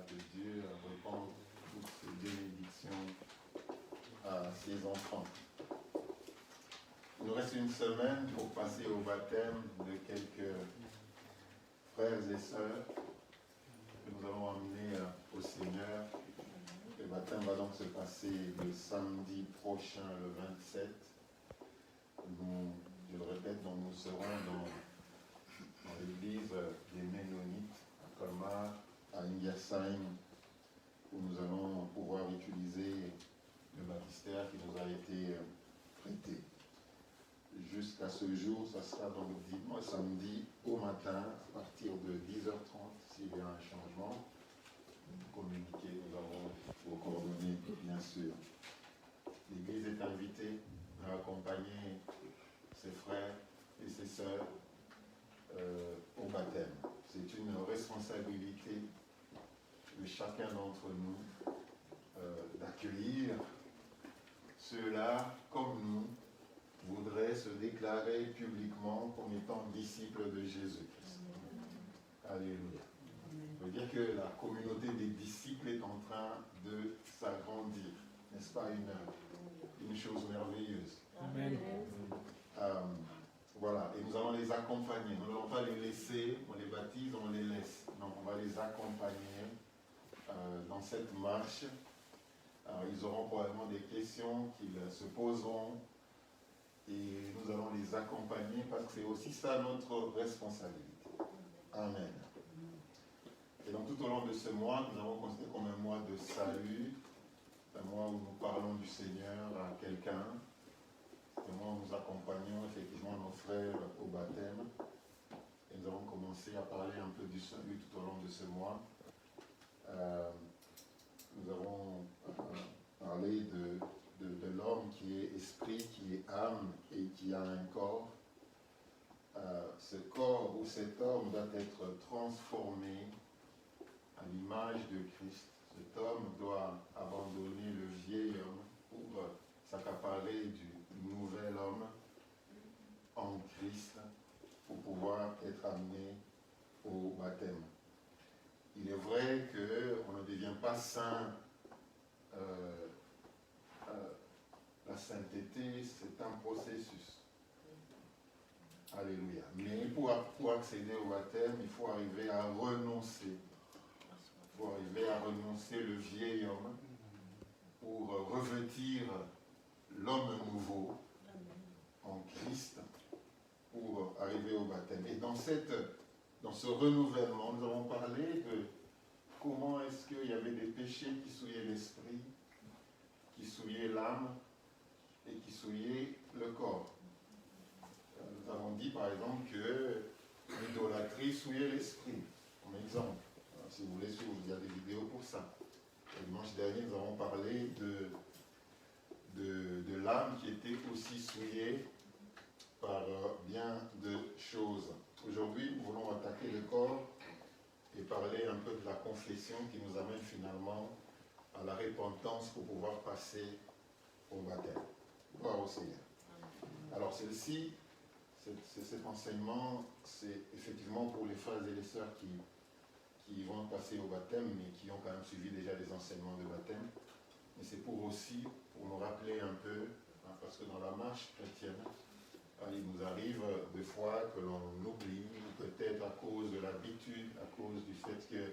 que Dieu répande toutes ses bénédictions à ses enfants. Il nous reste une semaine pour passer au baptême de quelques frères et sœurs que nous allons emmener au Seigneur. Le baptême va donc se passer le samedi prochain, le 27. Je le répète, donc nous serons dans l'église des Ménonites à Colmar, à Ingersheim, où nous allons pouvoir utiliser le baptistère qui nous a été prêté. Jusqu'à ce jour, ça sera donc samedi au matin, à partir de 10h30, s'il y a un changement. Communiquer, nous avons vos coordonnées, bien sûr. L'Église est invitée à accompagner ses frères et ses sœurs au baptême. C'est une responsabilité de chacun d'entre nous d'accueillir ceux-là, comme nous, voudraient se déclarer publiquement comme étant disciples de Jésus-Christ. Alléluia. Ça veut dire que la communauté des disciples est en train de s'agrandir. N'est-ce pas une chose merveilleuse? Amen. Voilà, et nous allons les accompagner. Nous n'allons pas les laisser, on les baptise, on les laisse. Non, on va les accompagner dans cette marche. Alors, ils auront probablement des questions qu'ils se poseront et nous allons les accompagner parce que c'est aussi ça notre responsabilité. Amen. Et donc tout au long de ce mois, nous avons considéré comme un mois de salut, un mois où nous parlons du Seigneur à quelqu'un, un mois où nous accompagnons effectivement nos frères au baptême. Et nous avons commencé à parler un peu du salut tout au long de ce mois. Nous avons parlé de l'homme qui est esprit, qui est âme et qui a un corps. Ce corps ou cet homme doit être transformé à l'image de Christ. Cet homme doit abandonner le vieil homme pour s'accaparer du nouvel homme en Christ pour pouvoir être amené au baptême. Il est vrai qu'on ne devient pas saint. La sainteté, c'est un processus. Alléluia. Mais pour accéder au baptême, il faut arriver à renoncer. Il faut arriver à renoncer le vieil homme pour revêtir l'homme nouveau en Christ pour arriver au baptême. Et dans ce renouvellement, nous avons parlé de comment est-ce qu'il y avait des péchés qui souillaient l'esprit, qui souillaient l'âme et qui souillaient le corps. Nous avons dit par exemple que l'idolâtrie souillait l'esprit, comme exemple. Alors, si vous voulez suivre, il y a des vidéos pour ça. Le dimanche dernier, nous avons parlé de l'âme qui était aussi souillée par bien de choses. Aujourd'hui, nous voulons attaquer le corps et parler un peu de la confession qui nous amène finalement à la repentance pour pouvoir passer au baptême. Gloire au Seigneur. Alors cet enseignement, c'est effectivement pour les frères et les sœurs qui vont passer au baptême, mais qui ont quand même suivi déjà les enseignements de baptême. Mais c'est pour nous rappeler un peu, parce que dans la marche chrétienne, il nous arrive des fois que l'on oublie, peut-être à cause de l'habitude, à cause du fait que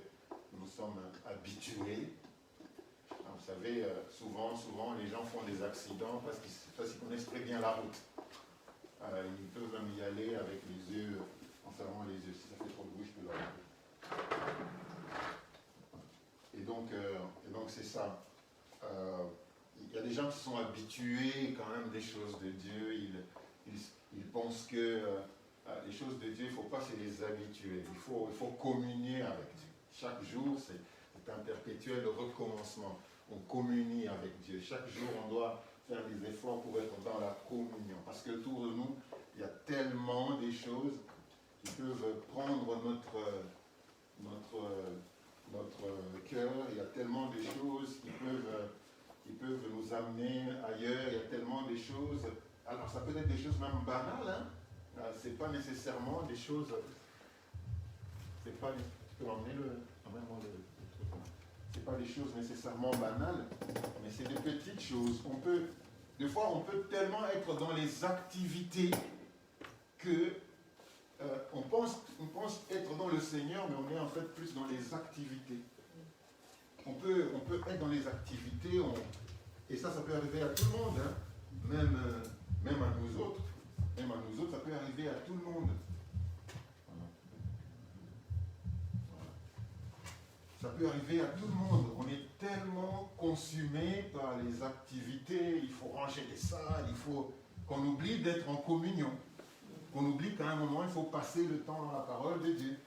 nous sommes habitués. Alors, vous savez, souvent, les gens font des accidents parce qu'ils connaissent très bien la route. Ils peuvent même y aller avec les yeux, en fermant les yeux. Si ça fait trop de bruit, je peux leur dire. Et donc c'est ça. Il y a des gens qui sont habitués quand même des choses de Dieu. Ils pensent que les choses de Dieu, il ne faut pas se les habituer. Il faut communier avec Dieu. Chaque jour, c'est un perpétuel recommencement. On communie avec Dieu. Chaque jour, on doit faire des efforts pour être dans la communion. Parce que autour de nous, il y a tellement de choses qui peuvent prendre notre cœur. Il y a tellement de choses qui peuvent nous amener ailleurs. Il y a tellement de choses. Alors, ça peut être des choses même banales. C'est pas nécessairement des choses. C'est pas. Tu peux emmener le truc. pas des choses nécessairement banales, mais c'est des petites choses. Des fois, on peut tellement être dans les activités que on pense être dans le Seigneur, mais on est en fait plus dans les activités. On peut être dans les activités, et ça peut arriver à tout le monde, hein. Même à nous autres. Même à nous autres, ça peut arriver à tout le monde. Ça peut arriver à tout le monde. On est tellement consumé par les activités, il faut ranger les salles, il faut qu'on oublie d'être en communion. Qu'on oublie qu'à un moment, il faut passer le temps dans la parole de Dieu.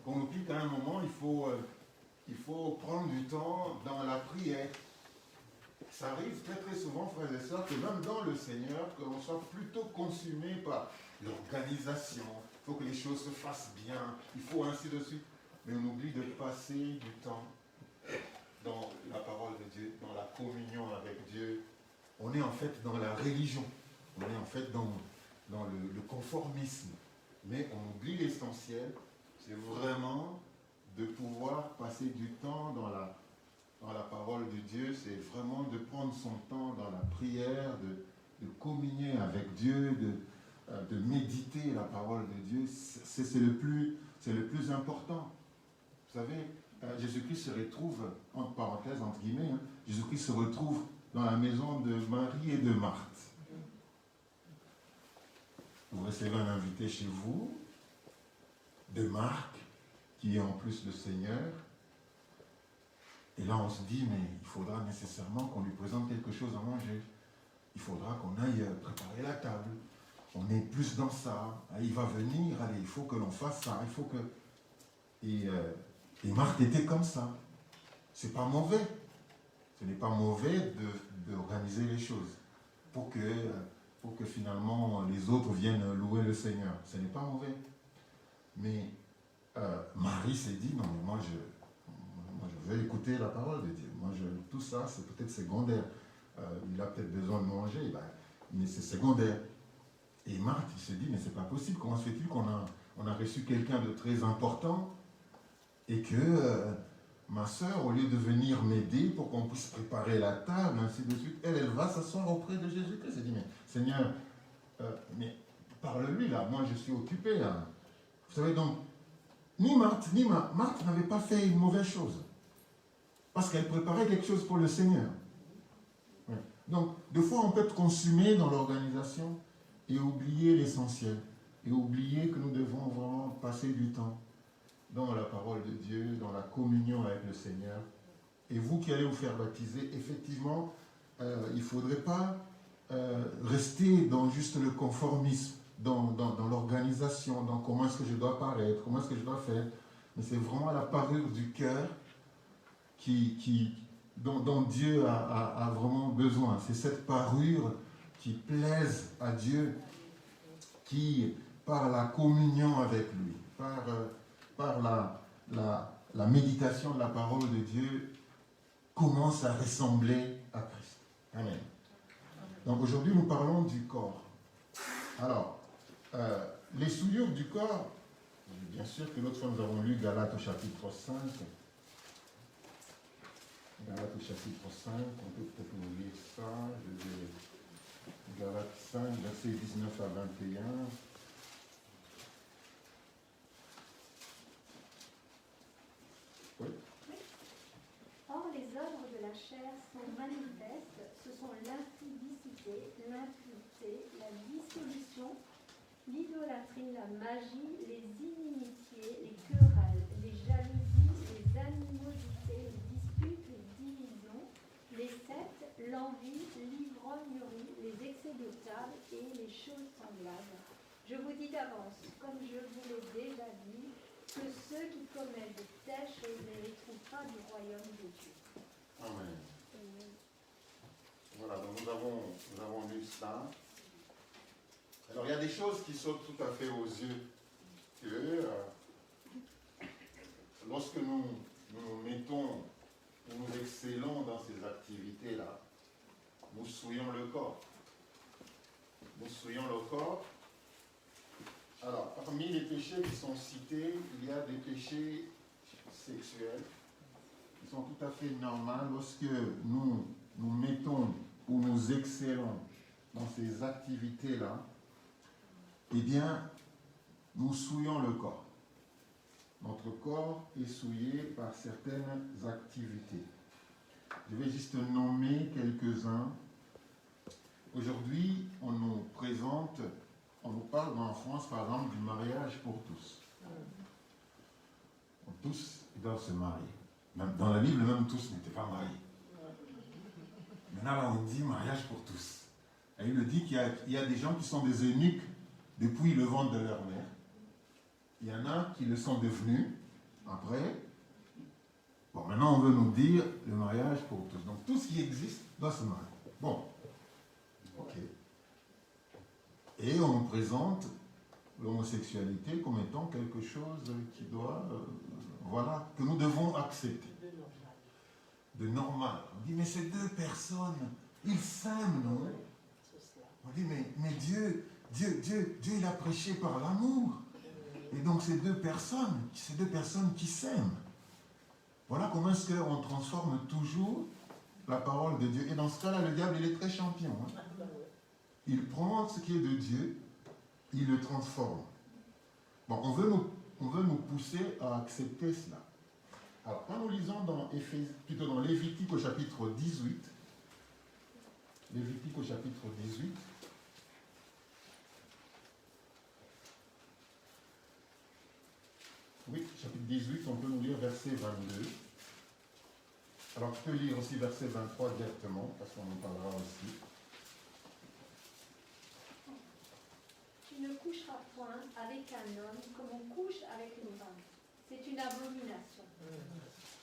Qu'on oublie qu'à un moment, il faut prendre du temps dans la prière. Ça arrive très très souvent, frères et sœurs, que même dans le Seigneur, qu'on soit plutôt consumé par l'organisation. Il faut que les choses se fassent bien, il faut ainsi de suite. Mais on oublie de passer du temps dans la parole de Dieu, dans la communion avec Dieu. On est en fait dans la religion. On est en fait dans le conformisme. Mais on oublie l'essentiel, c'est vraiment de pouvoir passer du temps dans la parole de Dieu, c'est vraiment de prendre son temps dans la prière, de communier avec Dieu, de méditer la parole de Dieu. C'est le plus important. Vous savez, Jésus-Christ se retrouve, entre parenthèses, entre guillemets, hein, Jésus-Christ se retrouve dans la maison de Marie et de Marthe. Vous recevez un invité chez vous, de Marc, qui est en plus le Seigneur. Et là, on se dit, mais il faudra nécessairement qu'on lui présente quelque chose à manger. Il faudra qu'on aille préparer la table. On est plus dans ça. Il va venir, allez, il faut que l'on fasse ça. Il faut que... Et Marthe était comme ça. C'est pas mauvais. Ce n'est pas mauvais d'organiser les choses pour que finalement les autres viennent louer le Seigneur. Ce n'est pas mauvais. Mais Marie s'est dit, non, mais moi je veux écouter la parole de Dieu. Tout ça, c'est peut-être secondaire. Il a peut-être besoin de manger, mais c'est secondaire. Et Marthe, il s'est dit, mais c'est pas possible. Comment se fait-il qu'on a reçu quelqu'un de très important et que ma soeur, au lieu de venir m'aider pour qu'on puisse préparer la table, ainsi de suite, elle va s'asseoir auprès de Jésus-Christ. Elle s'est dit, mais Seigneur, mais parle-lui là, moi je suis occupé là. Vous savez donc, ni Marthe n'avaient pas fait une mauvaise chose. Parce qu'elle préparait quelque chose pour le Seigneur. Ouais. Donc, des fois, on peut être consumé dans l'organisation et oublier l'essentiel. Et oublier que nous devons vraiment passer du temps dans la parole de Dieu, dans la communion avec le Seigneur. Et vous qui allez vous faire baptiser, effectivement, il ne faudrait pas rester dans juste le conformisme, dans l'organisation, dans comment est-ce que je dois paraître, comment est-ce que je dois faire. Mais c'est vraiment la parure du cœur dont Dieu a vraiment besoin. C'est cette parure qui plaise à Dieu, qui, par la communion avec lui, par la méditation de la parole de Dieu, commence à ressembler à Christ. Amen. Donc aujourd'hui, nous parlons du corps. Alors, les souillures du corps, bien sûr que l'autre fois nous avons lu Galates au chapitre 5. Galates au chapitre 5, on peut peut-être nous lire ça. Je vais Galates 5, versets 19 à 21. Oui. Or, les œuvres de la chair sont manifestes, ce sont l'impudicité, l'impureté, la dissolution, l'idolâtrie, la magie, les inimitiés, les querelles, les jalousies, les animosités, les disputes, les divisions, les sectes, l'envie, l'ivrognerie, les excès de table et les choses semblables. Je vous dis d'avance, comme je vous l'ai déjà dit, que ceux qui commettent de telles choses n'hériteront pas du royaume de Dieu. Amen. Voilà, donc nous avons lu ça. Alors il y a des choses qui sautent tout à fait aux yeux. Que lorsque nous mettons, nous excellons dans ces activités-là, nous souillons le corps. Nous souillons le corps. Alors, parmi les péchés qui sont cités, il y a des péchés sexuels qui sont tout à fait normales lorsque nous nous mettons ou nous excellons dans ces activités-là. Eh bien, nous souillons le corps. Notre corps est souillé par certaines activités. Je vais juste nommer quelques-uns. Aujourd'hui, on nous parle en France, par exemple, du mariage pour tous. Tous doivent se marier. Même dans la Bible, même tous n'étaient pas mariés. Maintenant, là, on dit mariage pour tous. Et il dit qu'il y a des gens qui sont des eunuques depuis le ventre de leur mère. Il y en a qui le sont devenus après. Bon, maintenant, on veut nous dire le mariage pour tous. Donc, tout ce qui existe doit se marier. Bon. Ok. Et on nous présente l'homosexualité comme étant quelque chose qui doit, que nous devons accepter. De normal. On dit, mais ces deux personnes, ils s'aiment, non? On dit, mais Dieu, il a prêché par l'amour. Et donc ces deux personnes qui s'aiment. Voilà comment est-ce qu'on transforme toujours la parole de Dieu. Et dans ce cas-là, le diable, il est très champion. Hein. Il prend ce qui est de Dieu, il le transforme. Bon, on veut nous pousser à accepter cela. Alors, quand nous lisons dans Lévitique au chapitre 18, Lévitique au chapitre 18, oui, chapitre 18, on peut nous lire verset 22. Alors, je peux lire aussi verset 23 directement, parce qu'on en parlera aussi. Tu ne coucheras point avec un homme comme on couche avec une femme. C'est une abomination.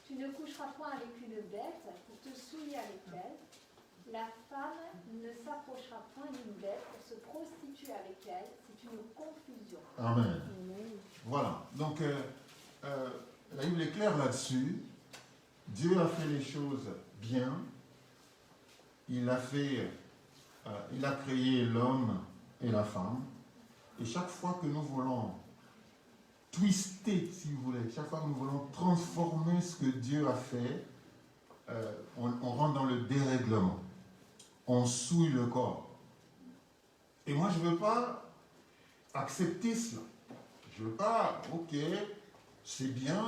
Tu ne coucheras point avec une bête pour te souiller avec elle. La femme ne s'approchera point d'une bête pour se prostituer avec elle. C'est une confusion. Amen. Voilà. Donc, la Bible est claire là-dessus. Dieu a fait les choses bien. Il a créé l'homme et la femme. Et chaque fois que nous voulons twister, si vous voulez, chaque fois que nous voulons transformer ce que Dieu a fait, on rentre dans le dérèglement. On souille le corps. Et moi, je ne veux pas accepter cela. Je ne veux pas, ok, c'est bien,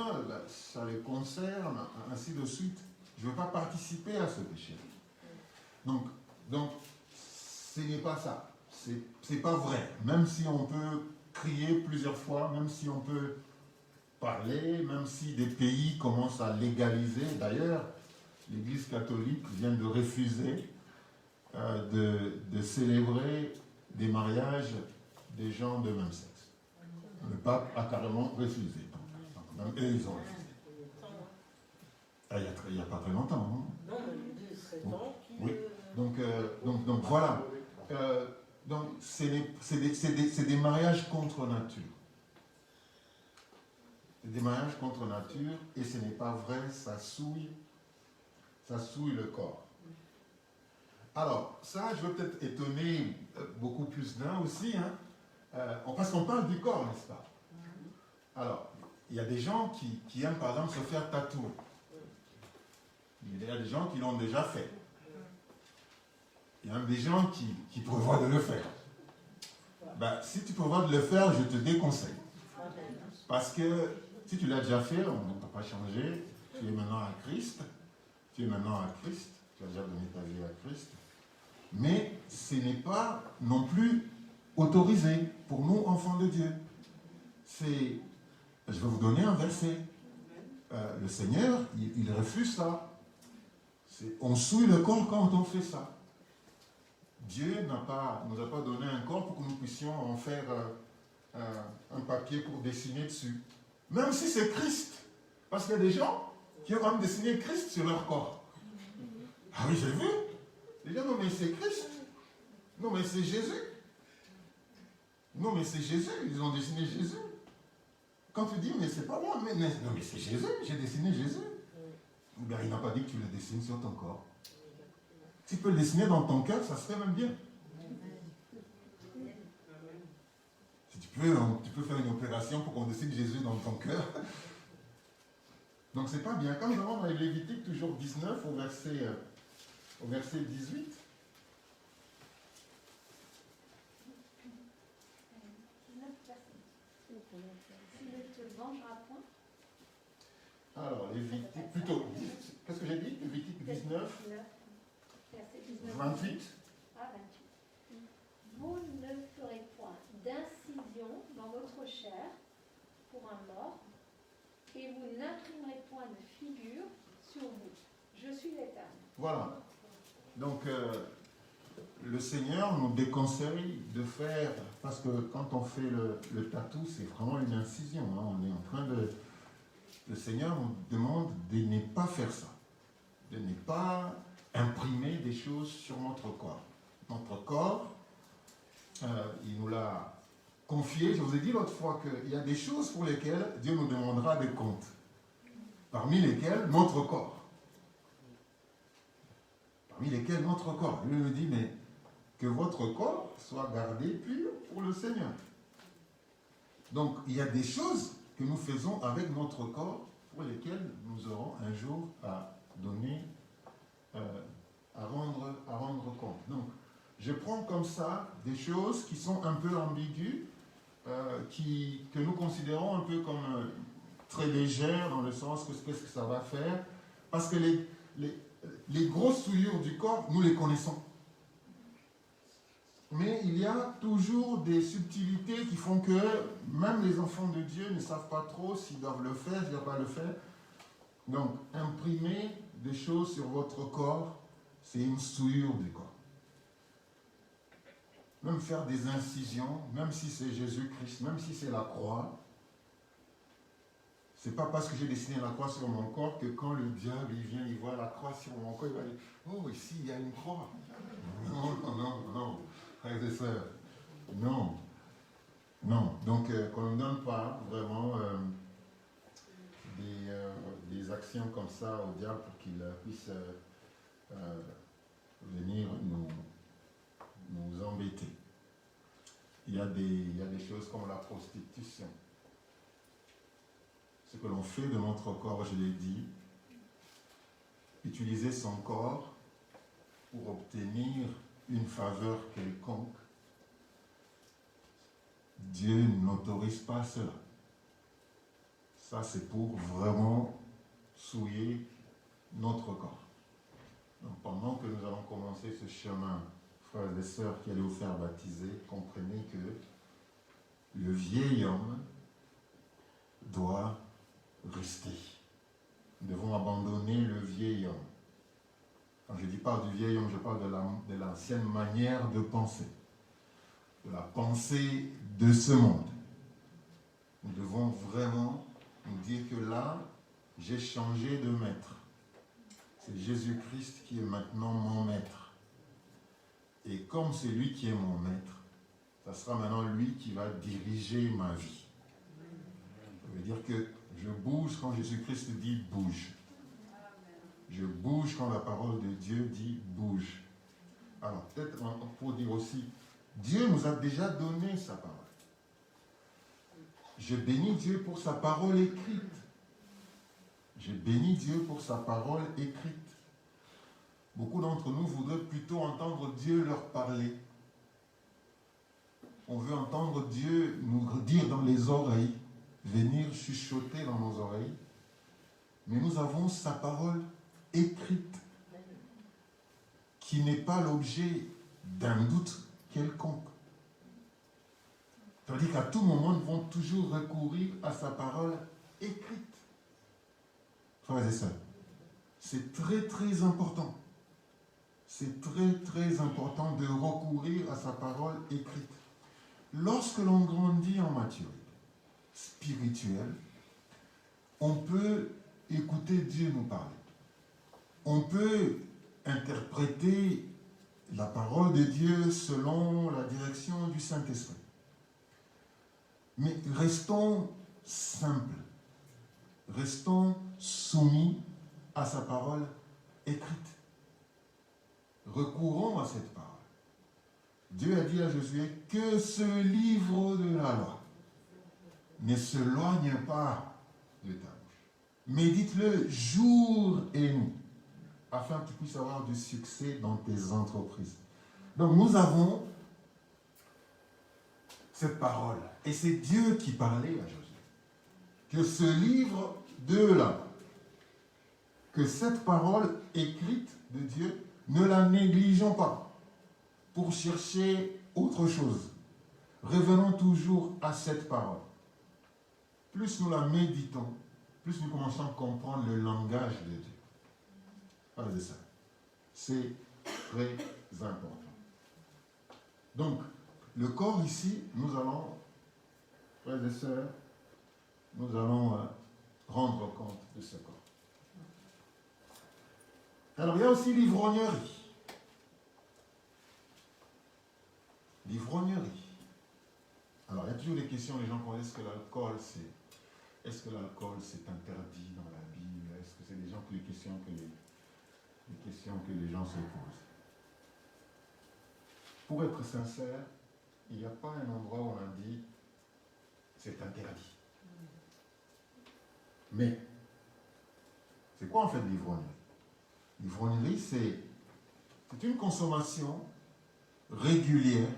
ça les concerne, ainsi de suite. Je ne veux pas participer à ce péché. Donc ce n'est pas ça. C'est pas vrai. Même si on peut crier plusieurs fois, même si on peut parler, même si des pays commencent à légaliser. D'ailleurs, l'Église catholique vient de refuser de célébrer des mariages des gens de même sexe. Le pape a carrément refusé. Même eux, ils ont refusé. Il n'y a pas très longtemps. Non, mais il serait temps qu'il... Oui. Donc voilà. Donc c'est des mariages contre nature. C'est des mariages contre nature et ce n'est pas vrai, ça souille le corps. Alors, ça, je veux peut-être étonner beaucoup plus d'un aussi, hein, parce qu'on parle du corps, n'est-ce pas? Alors, il y a des gens qui aiment par exemple se faire tatouer. Il y a des gens qui l'ont déjà fait. Il y a même des gens qui prévoient de le faire. Ben, si tu prévois de le faire, je te déconseille. Parce que si tu l'as déjà fait, on ne peut pas changer. Tu es maintenant à Christ. Tu es maintenant à Christ. Tu as déjà donné ta vie à Christ. Mais ce n'est pas non plus autorisé pour nous, enfants de Dieu. Je vais vous donner un verset. Le Seigneur, il refuse ça. On souille le corps quand on fait ça. Dieu nous a pas donné un corps pour que nous puissions en faire un papier pour dessiner dessus. Même si c'est Christ. Parce qu'il y a des gens qui ont quand même dessiné Christ sur leur corps. Ah oui, j'ai vu. Les gens, non mais c'est Christ. Non mais c'est Jésus. Non mais c'est Jésus. Ils ont dessiné Jésus. Quand tu dis, mais c'est pas moi. Non mais c'est Jésus. J'ai dessiné Jésus. Ben, il n'a pas dit que tu le dessines sur ton corps. Si tu peux le dessiner dans ton cœur, ça serait même bien. Si tu peux faire une opération pour qu'on dessine Jésus dans ton cœur. Donc c'est pas bien. Quand nous allons dans les Lévitique toujours 19 au verset 18. 19 versets. Tu ne te vengeras point. Alors, Lévitique, plutôt, qu'est-ce que j'ai dit? Lévitique 19, verset 19. 28. Ah, 28. Vous ne ferez point d'incision dans votre chair pour un mort, et vous n'imprimerez point de figure sur vous. Je suis l'Éternel. Voilà. Donc, le Seigneur nous déconseille de faire, parce que quand on fait le tatou, c'est vraiment une incision. Hein, on est en train de... Le Seigneur nous demande de ne pas faire ça, de ne pas imprimer des choses sur notre corps. Notre corps, il nous l'a confié. Je vous ai dit l'autre fois qu'il y a des choses pour lesquelles Dieu nous demandera des comptes, parmi lesquelles notre corps. Parmi lesquels notre corps. Lui me dit, mais que votre corps soit gardé pur pour le Seigneur. Donc, il y a des choses que nous faisons avec notre corps pour lesquelles nous aurons un jour à donner, à rendre compte. Donc, je prends comme ça des choses qui sont un peu ambiguës, que nous considérons un peu comme très légères, dans le sens que qu'est-ce que ça va faire, parce que les grosses souillures du corps, nous les connaissons. Mais il y a toujours des subtilités qui font que même les enfants de Dieu ne savent pas trop s'ils doivent le faire, s'ils ne doivent pas le faire. Donc, imprimer des choses sur votre corps, c'est une souillure du corps. Même faire des incisions, même si c'est Jésus-Christ, même si c'est la croix, c'est pas parce que j'ai dessiné la croix sur mon corps que quand le diable il vient, il voit la croix sur mon corps, il va dire « Oh, ici, il y a une croix. » Non, frères et sœurs. Non. Donc, qu'on ne donne pas vraiment des actions comme ça au diable pour qu'il puisse venir nous embêter. Il y a des choses comme la prostitution. Ce que l'on fait de notre corps, je l'ai dit, utiliser son corps pour obtenir une faveur quelconque, Dieu n'autorise pas cela. Ça, c'est pour vraiment souiller notre corps. Donc, pendant que nous allons commencer ce chemin, frères et sœurs qui allez vous faire baptiser, comprenez que le vieil homme doit rester. Nous devons abandonner le vieil homme. Quand je dis pas du vieil homme, je parle de l'ancienne manière de penser, de la pensée de ce monde. Nous devons vraiment nous dire que là, j'ai changé de maître. C'est Jésus-Christ qui est maintenant mon maître. Et comme c'est lui qui est mon maître, ça sera maintenant lui qui va diriger ma vie. Ça veut dire que je bouge quand Jésus-Christ dit bouge. Je bouge quand la parole de Dieu dit bouge. Alors, peut-être pour dire aussi, Dieu nous a déjà donné sa parole. Je bénis Dieu pour sa parole écrite. Je bénis Dieu pour sa parole écrite. Beaucoup d'entre nous voudraient plutôt entendre Dieu leur parler. On veut entendre Dieu nous dire dans les oreilles, venir chuchoter dans nos oreilles. Mais nous avons sa parole écrite, qui n'est pas l'objet d'un doute quelconque. C'est-à-dire qu'à tout moment, nous devons toujours recourir à sa parole écrite. Frères et sœurs, c'est très très important. C'est très très important de recourir à sa parole écrite. Lorsque l'on grandit en maturité spirituelle, on peut écouter Dieu nous parler. On peut interpréter la parole de Dieu selon la direction du Saint-Esprit. Mais restons simples. Restons soumis à sa parole écrite. Recourons à cette parole. Dieu a dit à Josué que ce livre de la loi ne s'éloigne pas de ta bouche. Médite-le jour et nuit, afin que tu puisses avoir du succès dans tes entreprises. Donc nous avons cette parole. Et c'est Dieu qui parlait à Josué. Que ce livre de là, que cette parole écrite de Dieu, ne la négligeons pas pour chercher autre chose. Revenons toujours à cette parole. Plus nous la méditons, plus nous commençons à comprendre le langage de Dieu. Voilà, c'est ça. C'est très important. Donc, le corps ici, nous allons, frères et sœurs, nous allons rendre compte de ce corps. Alors, il y a aussi l'ivrognerie. L'ivrognerie. Alors, il y a toujours des questions, les gens connaissent que l'alcool, est-ce que l'alcool, c'est interdit dans la Bible? Est-ce que c'est des questions que les gens se posent? Pour être sincère, il n'y a pas un endroit où on a dit c'est interdit. Mais, c'est quoi en fait l'ivrognerie? L'ivrognerie, c'est une consommation régulière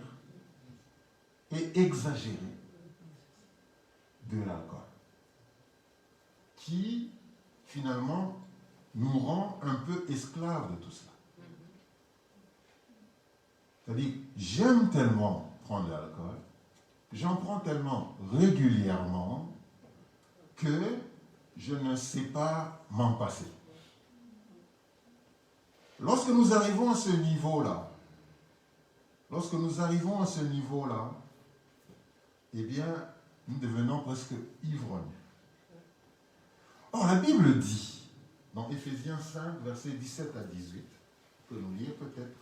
et exagérée de l'alcool qui, finalement, nous rend un peu esclaves de tout cela. C'est-à-dire, j'aime tellement prendre de l'alcool, j'en prends tellement régulièrement que je ne sais pas m'en passer. Lorsque nous arrivons à ce niveau-là, eh bien, nous devenons presque ivrognes. Or, la Bible dit, dans Éphésiens 5, versets 17 à 18, on peut nous lire peut-être.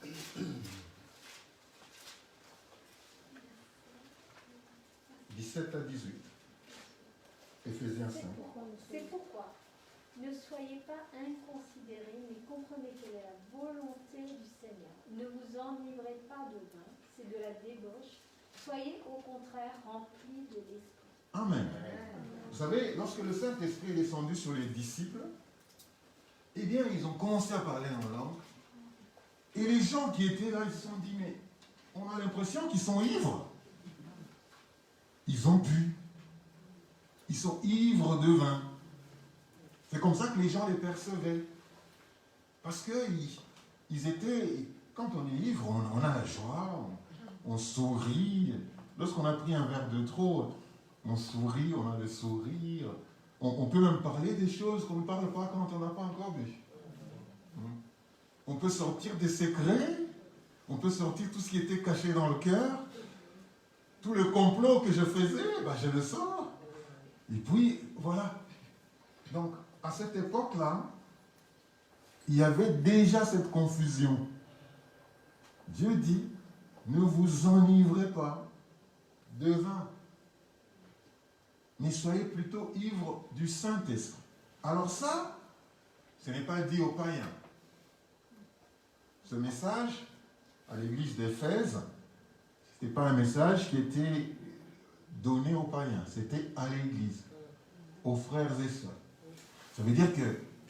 « 17 à 18. Éphésiens 5. C'est pourquoi ne soyez pas inconsidérés, mais comprenez quelle est la volonté du Seigneur. Ne vous enivrez pas de vin, c'est de la débauche. Soyez au contraire remplis de l'Esprit. » Amen. Vous savez, lorsque le Saint-Esprit est descendu sur les disciples, eh bien, ils ont commencé à parler en langue. Et les gens qui étaient là, ils se sont dit, mais on a l'impression qu'ils sont ivres. Ils ont bu. Ils sont ivres de vin. C'est comme ça que les gens les percevaient. Parce qu'ils étaient, quand on est ivre, on a la joie, on sourit. Lorsqu'on a pris un verre de trop, on sourit, on a le sourire. On peut même parler des choses qu'on ne parle pas quand on n'a pas encore bu. On peut sortir des secrets, on peut sortir tout ce qui était caché dans le cœur. Tout le complot que je faisais, je le sors. Et puis, voilà. Donc, à cette époque-là, il y avait déjà cette confusion. Dieu dit, ne vous enivrez pas de vin, mais soyez plutôt ivres du Saint-Esprit. Alors ça, ce n'est pas dit aux païens. Ce message, à l'église d'Éphèse, ce n'était pas un message qui était donné aux païens, c'était à l'église, aux frères et sœurs. Ça veut dire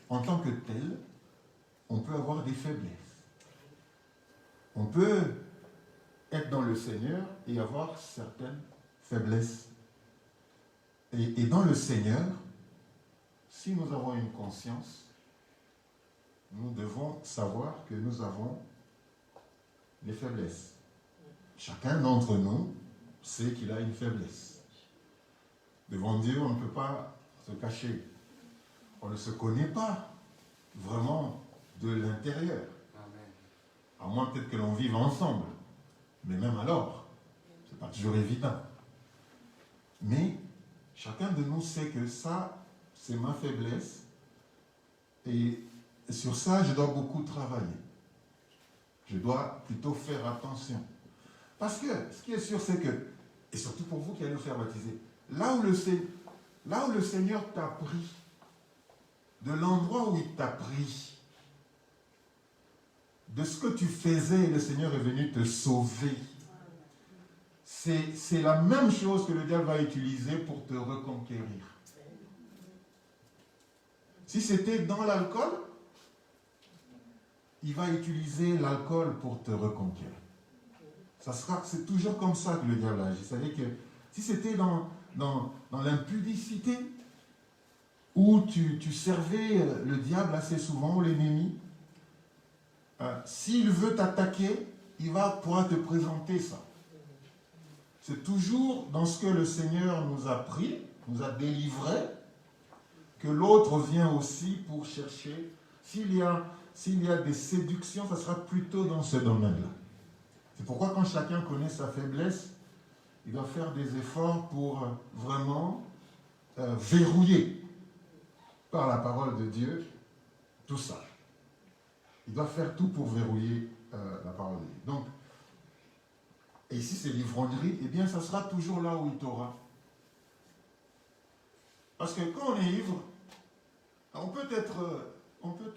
qu'en tant que tel, on peut avoir des faiblesses. On peut être dans le Seigneur et avoir certaines faiblesses. Et dans le Seigneur, si nous avons une conscience, nous devons savoir que nous avons des faiblesses. Chacun d'entre nous sait qu'il a une faiblesse. Devant Dieu, on ne peut pas se cacher. On ne se connaît pas vraiment de l'intérieur. À moins peut-être que l'on vive ensemble. Mais même alors, ce n'est pas toujours évident. Mais chacun de nous sait que ça, c'est ma faiblesse. Et sur ça, je dois beaucoup travailler. Je dois plutôt faire attention. Parce que, ce qui est sûr, c'est que, et surtout pour vous qui allez vous faire baptiser, là où le Seigneur t'a pris, de l'endroit où il t'a pris, de ce que tu faisais, le Seigneur est venu te sauver. C'est la même chose que le diable va utiliser pour te reconquérir. Si c'était dans l'alcool, il va utiliser l'alcool pour te reconquérir. C'est toujours comme ça que le diable agit. C'est-à-dire que si c'était dans l'impudicité, où tu servais le diable assez souvent, ou l'ennemi, s'il veut t'attaquer, il va pouvoir te présenter ça. C'est toujours dans ce que le Seigneur nous a pris, nous a délivré, que l'autre vient aussi pour chercher. S'il y a des séductions, ça sera plutôt dans ce domaine-là. C'est pourquoi quand chacun connaît sa faiblesse, il doit faire des efforts pour vraiment verrouiller par la parole de Dieu tout ça. Il doit faire tout pour verrouiller la parole de Dieu. Donc, et ici c'est l'ivrognerie, eh bien ça sera toujours là où il t'aura. Parce que quand on est ivre, on peut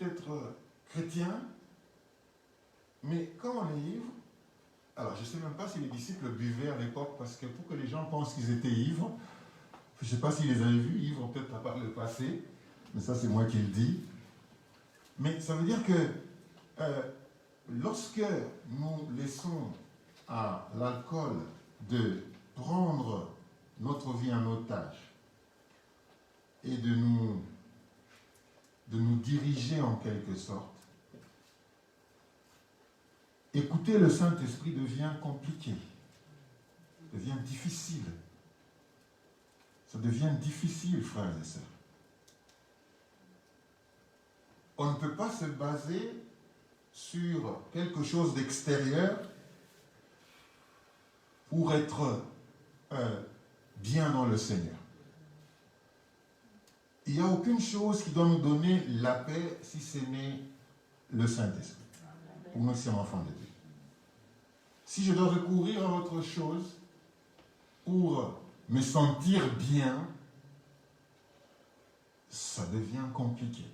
être chrétien, mais quand on est ivre, alors je ne sais même pas si les disciples buvaient à l'époque, parce que pour que les gens pensent qu'ils étaient ivres, je ne sais pas s'ils les avaient vus, ivres peut-être à part le passé, mais ça c'est moi qui le dis. Mais ça veut dire que lorsque nous laissons à l'alcool de prendre notre vie en otage et de nous diriger en quelque sorte, écouter le Saint-Esprit devient compliqué, devient difficile. Ça devient difficile, frères et sœurs. On ne peut pas se baser sur quelque chose d'extérieur pour être bien dans le Seigneur. Il n'y a aucune chose qui doit nous donner la paix si ce n'est le Saint-Esprit. Pour nous qui sommes enfants de Dieu. Si je dois recourir à autre chose pour me sentir bien, ça devient compliqué.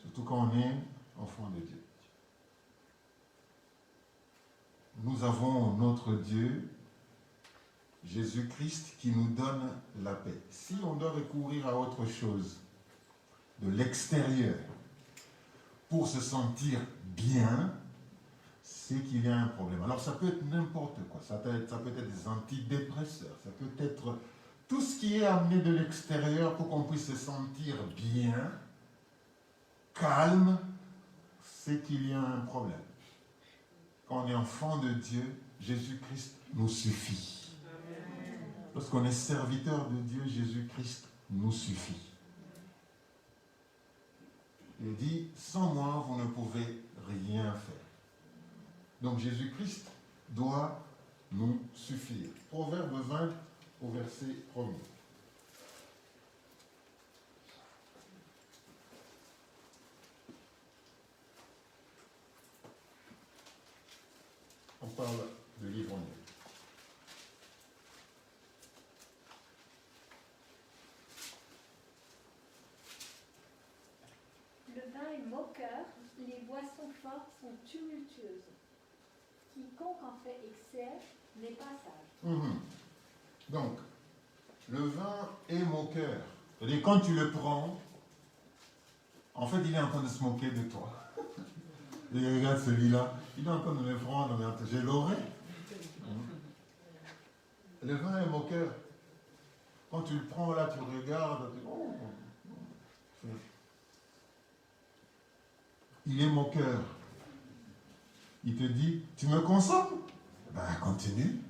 Surtout quand on est enfant de Dieu. Nous avons notre Dieu, Jésus-Christ, qui nous donne la paix. Si on doit recourir à autre chose de l'extérieur pour se sentir bien, c'est qu'il y a un problème. Alors ça peut être n'importe quoi. Ça peut être des antidépresseurs, ça peut être tout ce qui est amené de l'extérieur pour qu'on puisse se sentir bien, calme, c'est qu'il y a un problème. Quand on est enfant de Dieu, Jésus-Christ nous suffit. Lorsqu'on est serviteur de Dieu, Jésus-Christ nous suffit. Il dit, sans moi, vous ne pouvez rien faire. Donc Jésus-Christ doit nous suffire. Proverbe 20 au verset 1er. On parle de l'ivrogne. Le vin est moqueur, les boissons fortes sont tumultueuses. Quiconque en fait excès n'est pas sage. Donc, le vin est moqueur. C'est-à-dire, quand tu le prends, en fait, il est en train de se moquer de toi. Et regarde celui-là, il est en train de me prendre, j'ai l'oreille. Le vin est moqueur. Quand tu le prends là, tu regardes, il est moqueur. Il te dit, tu me consommes? Ben, continue.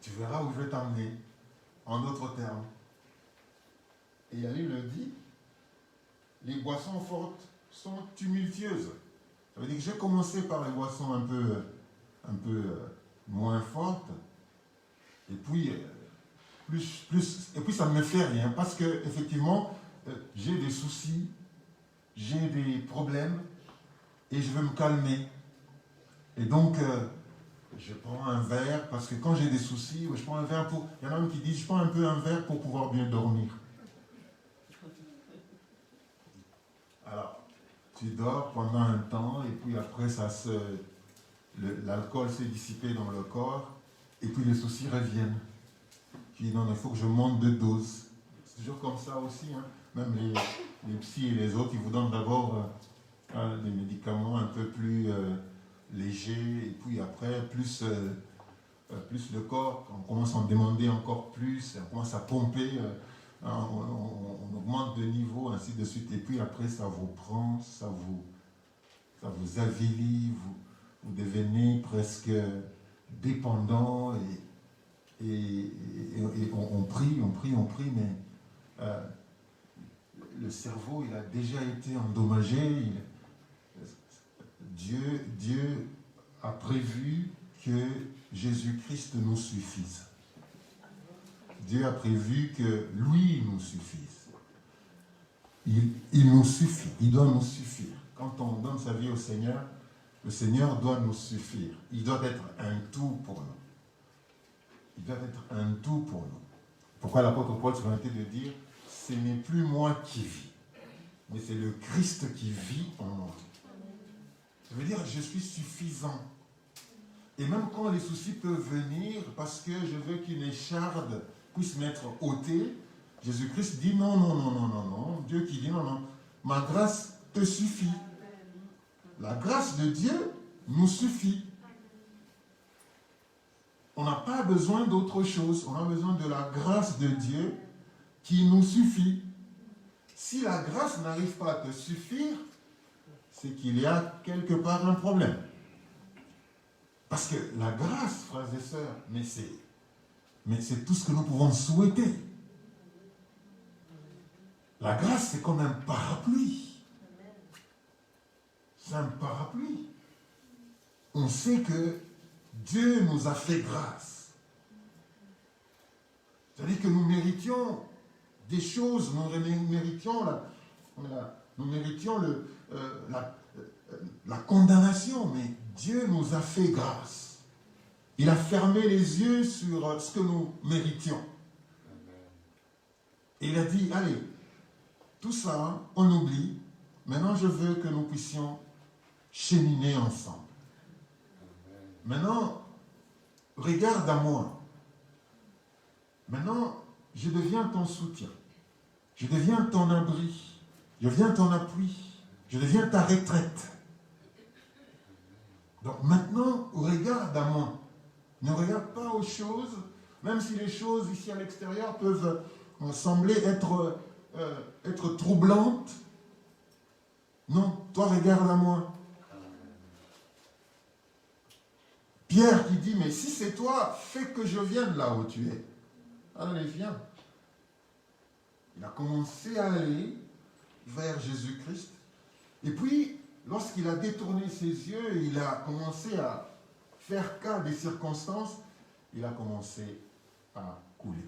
Tu verras où je vais t'emmener. En d'autres termes. Et Ali le dit, les boissons fortes sont tumultueuses. Ça veut dire que j'ai commencé par les boissons un peu moins fortes. Et puis, et puis ça ne me fait rien. Parce que, effectivement, j'ai des soucis, j'ai des problèmes, et je veux me calmer. Et donc, je prends un verre, parce que quand j'ai des soucis, je prends un verre pour... Il y en a même qui disent, je prends un peu un verre pour pouvoir bien dormir. Alors, tu dors pendant un temps, et puis après, l'alcool s'est dissipé dans le corps, et puis les soucis reviennent. Tu dis, non, il faut que je monte de dose. C'est toujours comme ça aussi. Hein. même les psys et les autres, ils vous donnent d'abord des médicaments un peu plus légers, et puis après, plus le corps, on commence à en demander encore plus, on commence à pomper, on augmente de niveau, ainsi de suite, et puis après, ça vous prend, ça vous avilit, vous devenez presque dépendant, et on prie, mais le cerveau, il a déjà été endommagé. Dieu a prévu que Jésus-Christ nous suffise. Dieu a prévu que lui nous suffise. Il nous suffit, il doit nous suffire. Quand on donne sa vie au Seigneur, le Seigneur doit nous suffire. Il doit être un tout pour nous. Il doit être un tout pour nous. Pourquoi l'apôtre Paul se permettait de dire, ce n'est plus moi qui vis, mais c'est le Christ qui vit en moi. Ça veut dire, je suis suffisant. Et même quand les soucis peuvent venir, parce que je veux qu'une écharde puisse m'être ôtée, Jésus-Christ dit non. Dieu qui dit non. Ma grâce te suffit. La grâce de Dieu nous suffit. On n'a pas besoin d'autre chose. On a besoin de la grâce de Dieu qui nous suffit. Si la grâce n'arrive pas à te suffire, c'est qu'il y a quelque part un problème. Parce que la grâce, frères et sœurs, mais c'est tout ce que nous pouvons souhaiter. La grâce, c'est comme un parapluie. C'est un parapluie. On sait que Dieu nous a fait grâce. C'est-à-dire que nous méritions des choses, nous méritions la condamnation, mais Dieu nous a fait grâce. Il a fermé les yeux sur ce que nous méritions. Et il a dit, allez, tout ça, on oublie. Maintenant, je veux que nous puissions cheminer ensemble. Maintenant, regarde à moi. Maintenant, je deviens ton soutien. Je deviens ton abri. Je deviens ton appui. Je deviens ta retraite. Donc maintenant, regarde à moi. Ne regarde pas aux choses, même si les choses ici à l'extérieur peuvent sembler être troublantes. Non, toi regarde à moi. Pierre qui dit, mais si c'est toi, fais que je vienne là où tu es. Allez, viens. Il a commencé à aller vers Jésus-Christ. Et puis, lorsqu'il a détourné ses yeux, il a commencé à faire cas des circonstances, il a commencé à couler.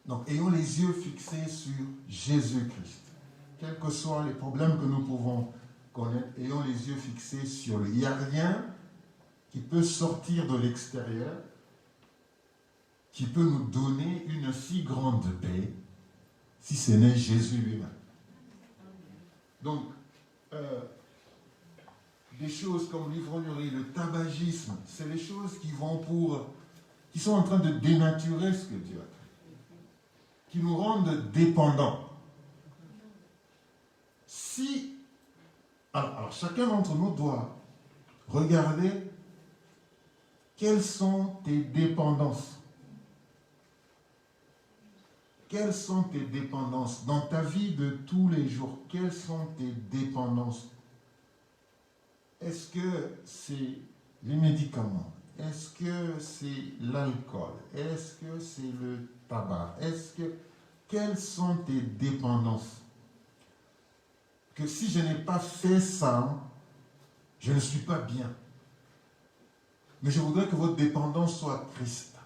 Donc, ayons les yeux fixés sur Jésus-Christ. Quels que soient les problèmes que nous pouvons connaître, ayons les yeux fixés sur lui. Il n'y a rien qui peut sortir de l'extérieur, qui peut nous donner une si grande paix, si ce n'est Jésus lui-même. Donc, des choses comme l'ivrognerie, le tabagisme, c'est les choses qui sont en train de dénaturer ce que Dieu a fait, qui nous rendent dépendants. Alors chacun d'entre nous doit regarder quelles sont tes dépendances. Quelles sont tes dépendances dans ta vie de tous les jours? Quelles sont tes dépendances? Est-ce que c'est les médicaments? Est-ce que c'est l'alcool? Est-ce que c'est le tabac? Quelles sont tes dépendances? Que si je n'ai pas fait ça, je ne suis pas bien. Mais je voudrais que votre dépendance soit Christ.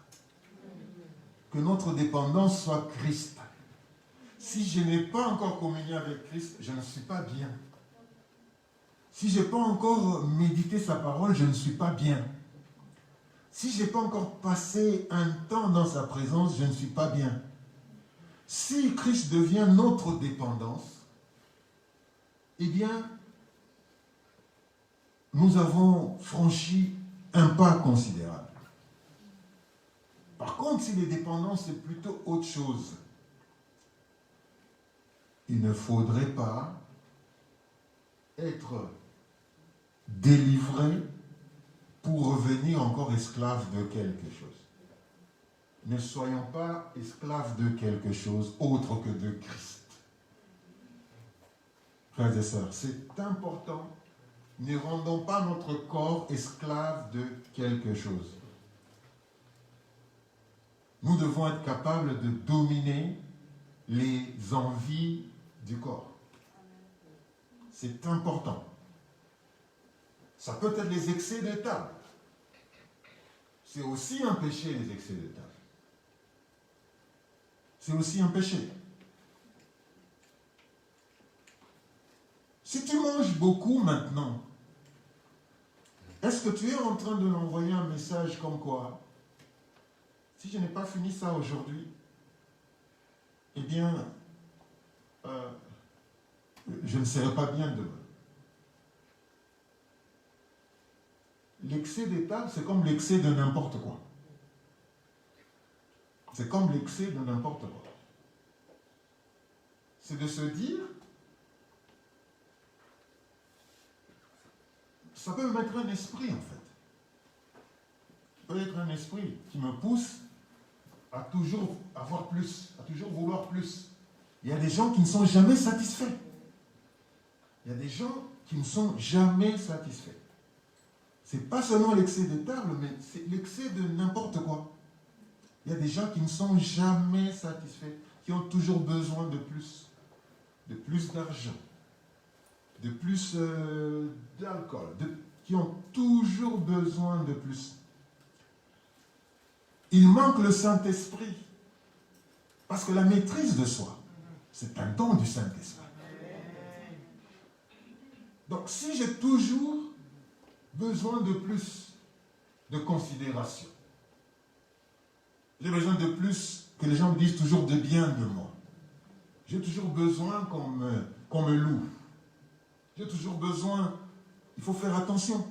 Que notre dépendance soit Christ. Si je n'ai pas encore communié avec Christ, je ne suis pas bien. Si je n'ai pas encore médité sa parole, je ne suis pas bien. Si je n'ai pas encore passé un temps dans sa présence, je ne suis pas bien. Si Christ devient notre dépendance, eh bien, nous avons franchi un pas considérable. Par contre, si les dépendances, c'est plutôt autre chose, il ne faudrait pas être délivré pour revenir encore esclave de quelque chose. Ne soyons pas esclaves de quelque chose autre que de Christ. Frères et sœurs, c'est important. Ne rendons pas notre corps esclave de quelque chose. Nous devons être capables de dominer les envies du corps. C'est important. Ça peut être les excès de table. C'est aussi un péché, les excès de table. C'est aussi un péché. Si tu manges beaucoup maintenant, est-ce que tu es en train de l'envoyer un message comme quoi, si je n'ai pas fini ça aujourd'hui, eh bien, je ne serai pas bien demain. L'excès des tables, c'est comme l'excès de n'importe quoi. C'est comme l'excès de n'importe quoi. C'est de se dire, ça peut mettre un esprit en fait. Ça peut être un esprit qui me pousse à toujours avoir plus, à toujours vouloir plus. Il y a des gens qui ne sont jamais satisfaits. Il y a des gens qui ne sont jamais satisfaits. Ce n'est pas seulement l'excès de table, mais c'est l'excès de n'importe quoi. Il y a des gens qui ne sont jamais satisfaits, qui ont toujours besoin de plus d'argent, de plus d'alcool, qui ont toujours besoin de plus. Il manque le Saint-Esprit, parce que la maîtrise de soi, c'est un don du Saint-Esprit. Donc si j'ai toujours besoin de plus de considération, j'ai besoin de plus que les gens me disent toujours de bien de moi, j'ai toujours besoin qu'on me loue, j'ai toujours besoin, il faut faire attention,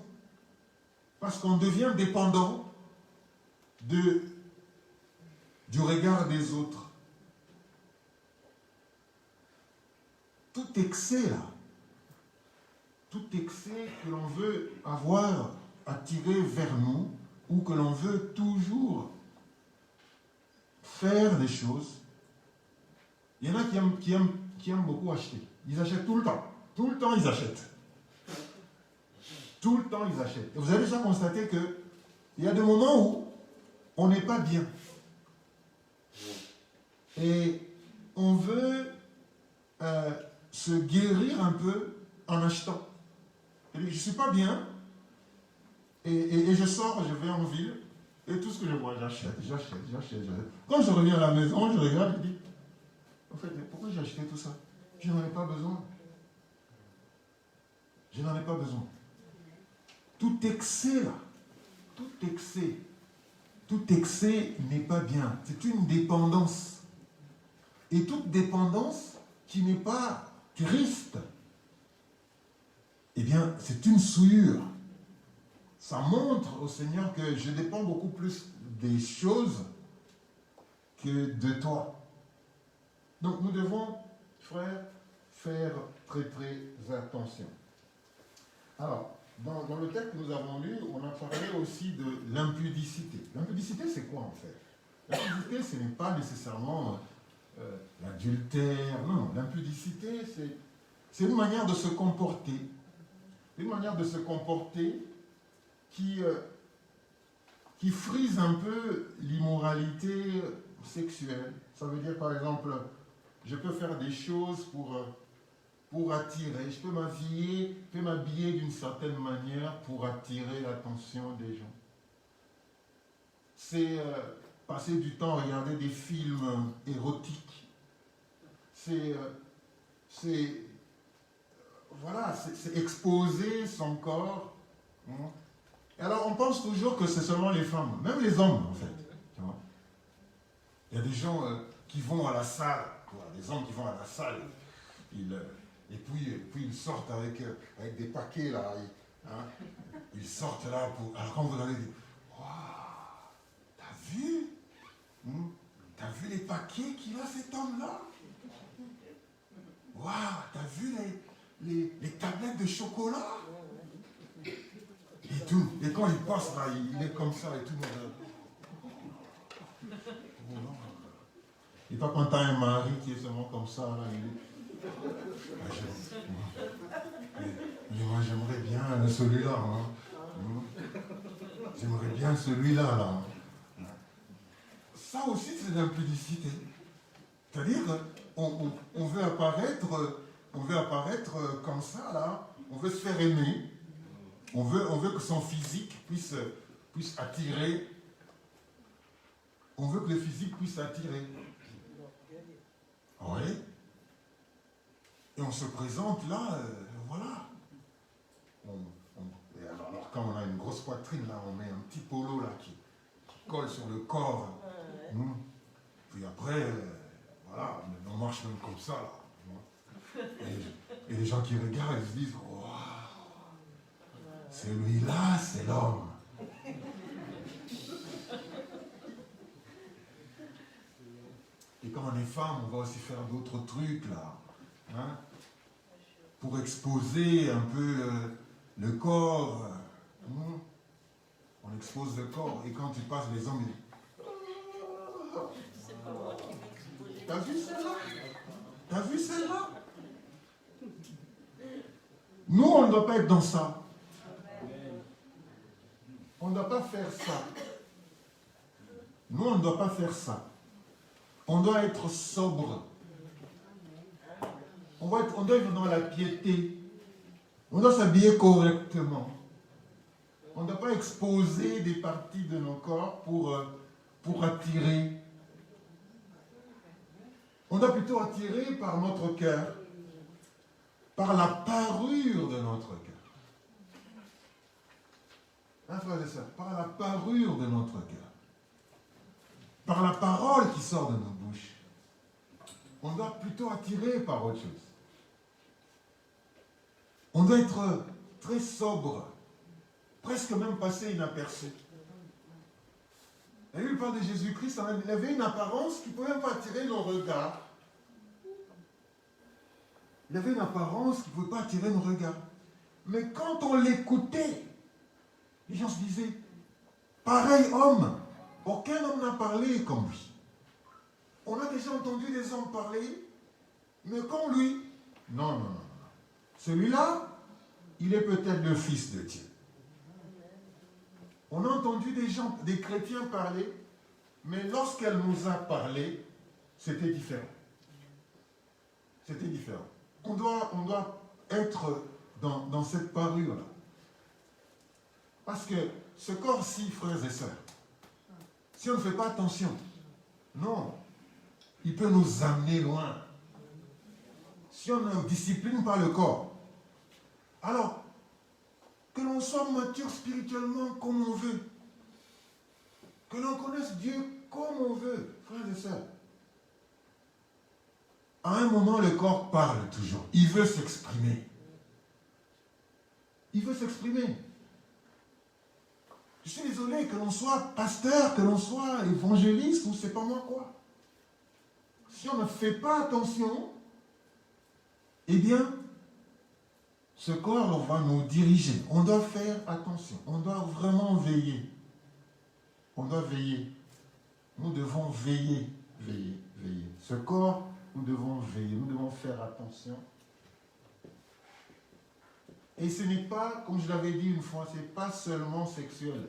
parce qu'on devient dépendant du regard des autres. Tout excès là, tout excès que l'on veut avoir attiré vers nous, ou que l'on veut toujours faire des choses, il y en a qui aiment beaucoup acheter. Ils achètent tout le temps. Tout le temps, ils achètent. Tout le temps, ils achètent. Et vous avez déjà constaté qu'il y a des moments où on n'est pas bien. Et on veut se guérir un peu en achetant. Et je ne suis pas bien. Et je sors, je vais en ville. Et tout ce que je vois, j'achète. Quand je reviens à la maison, je regarde et je dis, en fait, pourquoi j'ai acheté tout ça? Je n'en ai pas besoin. Je n'en ai pas besoin. Tout excès là, tout excès n'est pas bien. C'est une dépendance. Et toute dépendance qui n'est pas Christ, eh bien, c'est une souillure. Ça montre au Seigneur que je dépends beaucoup plus des choses que de toi. Donc nous devons, frères, faire très très attention. Alors, dans le texte que nous avons lu, on a parlé aussi de l'impudicité. L'impudicité, c'est quoi en fait? L'impudicité, ce n'est pas nécessairement l'adultère. Non, l'impudicité, c'est une manière de se comporter. Une manière de se comporter qui frise un peu l'immoralité sexuelle. Ça veut dire, par exemple, je peux faire des choses pour attirer, je peux m'habiller d'une certaine manière pour attirer l'attention des gens. C'est passer du temps à regarder des films érotiques. C'est exposer son corps. Et alors on pense toujours que c'est seulement les femmes, même les hommes en fait. Tu vois? Il y a des gens qui vont à la salle, des hommes qui vont à la salle, et puis ils sortent avec des paquets là, ils sortent là pour. Alors quand vous allez dire, waouh, t'as vu? T'as vu les paquets qu'il a cet homme-là? Waouh, t'as vu les tablettes de chocolat? Et tout. Et quand il passe là, il est comme ça et tout. Et toi, quand tu as un mari qui est seulement comme ça, là, moi, j'aimerais bien celui-là. Hein. J'aimerais bien celui-là. Là. Ça aussi, c'est de l'impudicité. C'est-à-dire on veut apparaître comme ça, là. On veut se faire aimer. On veut que son physique puisse attirer. On veut que le physique puisse attirer. Oui. Et on se présente là, voilà. Alors quand on a une grosse poitrine, là, on met un petit polo là qui colle sur le corps. Puis après, voilà, on marche même comme ça là. Et les gens qui regardent, ils se disent, waouh, celui-là, c'est l'homme. Et quand on est femme, on va aussi faire d'autres trucs là, hein, pour exposer un peu le corps. On expose le corps et quand tu passes, les hommes disent, c'est pas moi qui vais exposer. t'as vu celle-là? T'as vu celle-là? Nous, on ne doit pas être dans ça. On ne doit pas faire ça. Nous, on ne doit pas faire ça. On doit être sobre. On doit être dans la piété. On doit s'habiller correctement. On ne doit pas exposer des parties de nos corps pour attirer. On doit plutôt attirer par notre cœur, par la parure de notre cœur. Hein, frères et sœurs, par la parure de notre cœur. Par la parole qui sort de nos bouches. On doit plutôt attirer par autre chose. On doit être très sobre, presque même passer inaperçu. La Bible parle de Jésus-Christ, il avait une apparence qui ne pouvait même pas attirer nos regards. Il avait une apparence qui ne pouvait pas attirer nos regards. Mais quand on l'écoutait, les gens se disaient, pareil homme, aucun homme n'a parlé comme lui. On a déjà entendu des hommes parler, mais comme lui, non. Celui-là, il est peut-être le Fils de Dieu. On a entendu des chrétiens parler, mais lorsqu'elle nous a parlé, c'était différent. C'était différent. On doit être dans cette parure-là. Parce que ce corps-ci, frères et sœurs, si on ne fait pas attention, non, il peut nous amener loin. Si on ne discipline pas le corps, alors, que l'on soit mature spirituellement comme on veut, que l'on connaisse Dieu comme on veut, frères et sœurs, à un moment, le corps parle toujours. Il veut s'exprimer. Il veut s'exprimer. Je suis désolé, que l'on soit pasteur, que l'on soit évangéliste, ou c'est pas moi quoi. Si on ne fait pas attention, eh bien, ce corps va nous diriger. On doit faire attention. On doit vraiment veiller. On doit veiller. Nous devons veiller. Ce corps, nous devons veiller. Nous devons faire attention. Et ce n'est pas, comme je l'avais dit une fois, ce n'est pas seulement sexuel.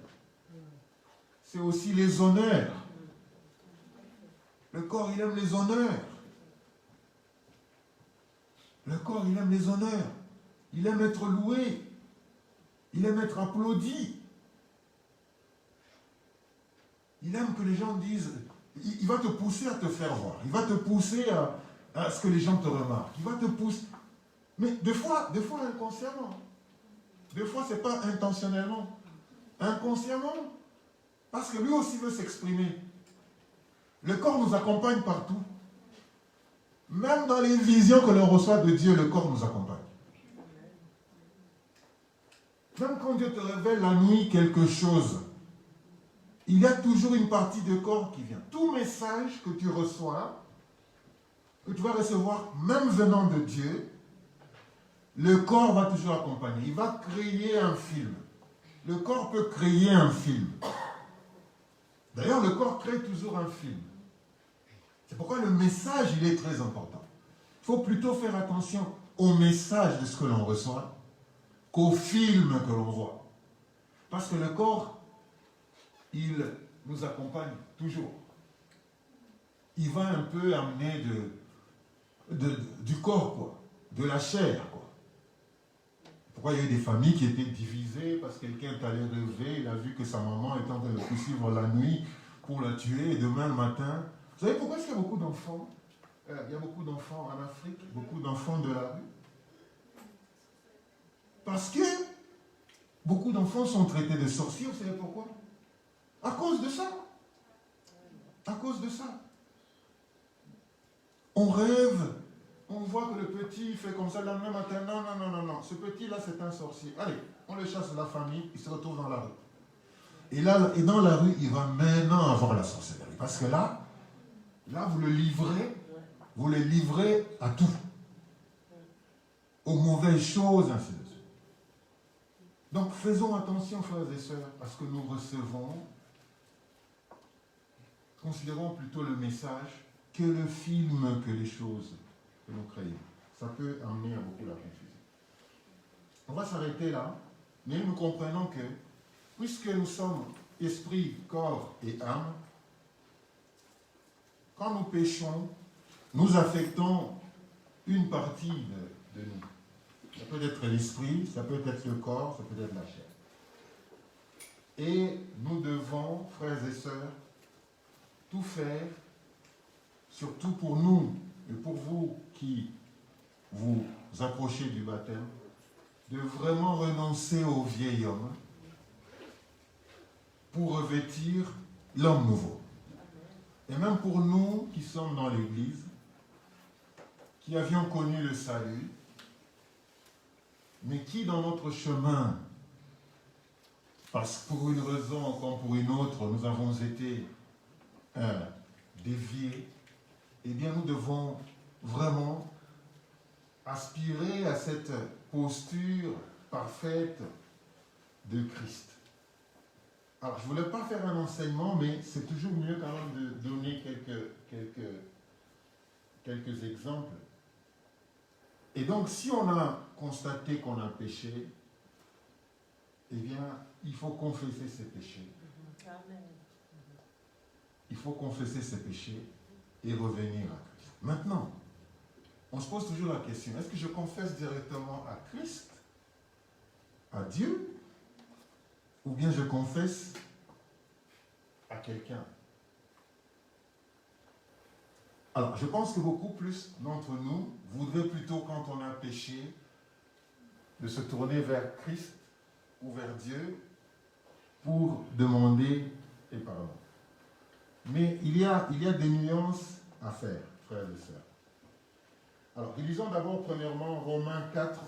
C'est aussi les honneurs. Le corps, il aime les honneurs. Le corps, il aime les honneurs. Il aime être loué. Il aime être applaudi. Il aime que les gens disent... Il va te pousser à te faire voir. Il va te pousser à ce que les gens te remarquent. Il va te pousser... Mais des fois inconsciemment. Des fois, ce n'est pas intentionnellement. Inconsciemment. Parce que lui aussi veut s'exprimer. Le corps nous accompagne partout. Même dans les visions que l'on reçoit de Dieu, le corps nous accompagne. Même quand Dieu te révèle la nuit quelque chose, il y a toujours une partie de corps qui vient. Tout message que tu reçois, que tu vas recevoir, même venant de Dieu, le corps va toujours accompagner. Il va créer un film. Le corps peut créer un film. D'ailleurs, le corps crée toujours un film. C'est pourquoi le message, il est très important. Il faut plutôt faire attention au message de ce que l'on reçoit qu'au film que l'on voit. Parce que le corps, il nous accompagne toujours. Il va un peu amener du corps, quoi, de la chair, quoi. Pourquoi il y a eu des familles qui étaient divisées parce que quelqu'un est allé rêver, il a vu que sa maman est en train de le poursuivre la nuit pour la tuer, et demain le matin. Vous savez pourquoi est-ce qu'il y a beaucoup d'enfants? Il y a beaucoup d'enfants en Afrique, beaucoup d'enfants de la rue. Parce que beaucoup d'enfants sont traités de sorciers, vous savez pourquoi? À cause de ça. À cause de ça. On rêve, on voit que le petit fait comme ça le lendemain matin. Non. Ce petit-là, c'est un sorcier. Allez, on le chasse de la famille, il se retrouve dans la rue. Et dans la rue, il va maintenant avoir la sorcellerie. Parce que là, vous le livrez à tout. Aux mauvaises choses, ainsi de suite. Donc, faisons attention, frères et sœurs, à ce que nous recevons. Considérons plutôt le message que le film, que les choses que nous créons. Ça peut amener à beaucoup la confusion. On va s'arrêter là, mais nous comprenons que, puisque nous sommes esprit, corps et âme, quand nous péchons, nous affectons une partie de nous. Ça peut être l'esprit, ça peut être le corps, ça peut être la chair. Et nous devons, frères et sœurs, tout faire, surtout pour nous et pour vous qui vous approchez du baptême, de vraiment renoncer au vieil homme pour revêtir l'homme nouveau. Et même pour nous qui sommes dans l'Église, qui avions connu le salut, mais qui dans notre chemin, parce que pour une raison comme pour une autre, nous avons été déviés, eh bien nous devons vraiment aspirer à cette posture parfaite de Christ. Alors, je ne voulais pas faire un enseignement, mais c'est toujours mieux quand même de donner quelques exemples. Et donc, si on a constaté qu'on a péché, eh bien, il faut confesser ses péchés. Amen. Il faut confesser ses péchés et revenir à Christ. Maintenant, on se pose toujours la question, est-ce que je confesse directement à Christ, à Dieu, ou bien je confesse à quelqu'un? Alors, je pense que beaucoup plus d'entre nous voudraient plutôt, quand on a péché, de se tourner vers Christ ou vers Dieu pour demander pardon. Mais il y a des nuances à faire, frères et sœurs. Alors, lisons d'abord premièrement Romains 4.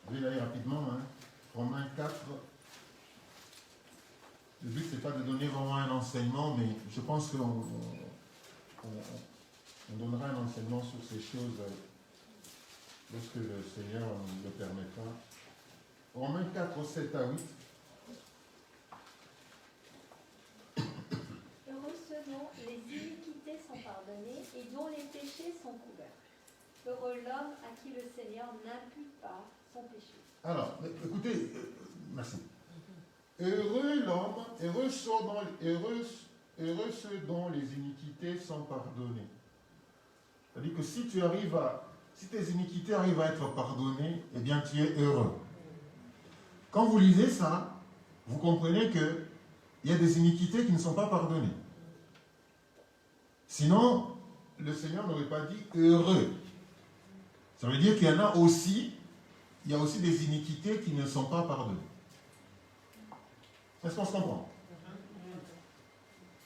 Je vais y aller rapidement. Romains 4. Le but, ce n'est pas de donner vraiment un enseignement, mais je pense qu'on donnera un enseignement sur ces choses lorsque le Seigneur nous le permettra. Romains 4, 7 à 8. Heureux ceux dont les iniquités sont pardonnées et dont les péchés sont couverts. Heureux l'homme à qui le Seigneur n'impute pas son péché. Alors, écoutez, merci. Heureux l'homme, heureux ceux dont les iniquités sont pardonnées. C'est-à-dire que si tes iniquités arrivent à être pardonnées, eh bien tu es heureux. Quand vous lisez ça, vous comprenez qu'il y a des iniquités qui ne sont pas pardonnées. Sinon, le Seigneur n'aurait pas dit heureux. Ça veut dire qu'il y en a aussi, il y a aussi des iniquités qui ne sont pas pardonnées. Est-ce qu'on se comprend?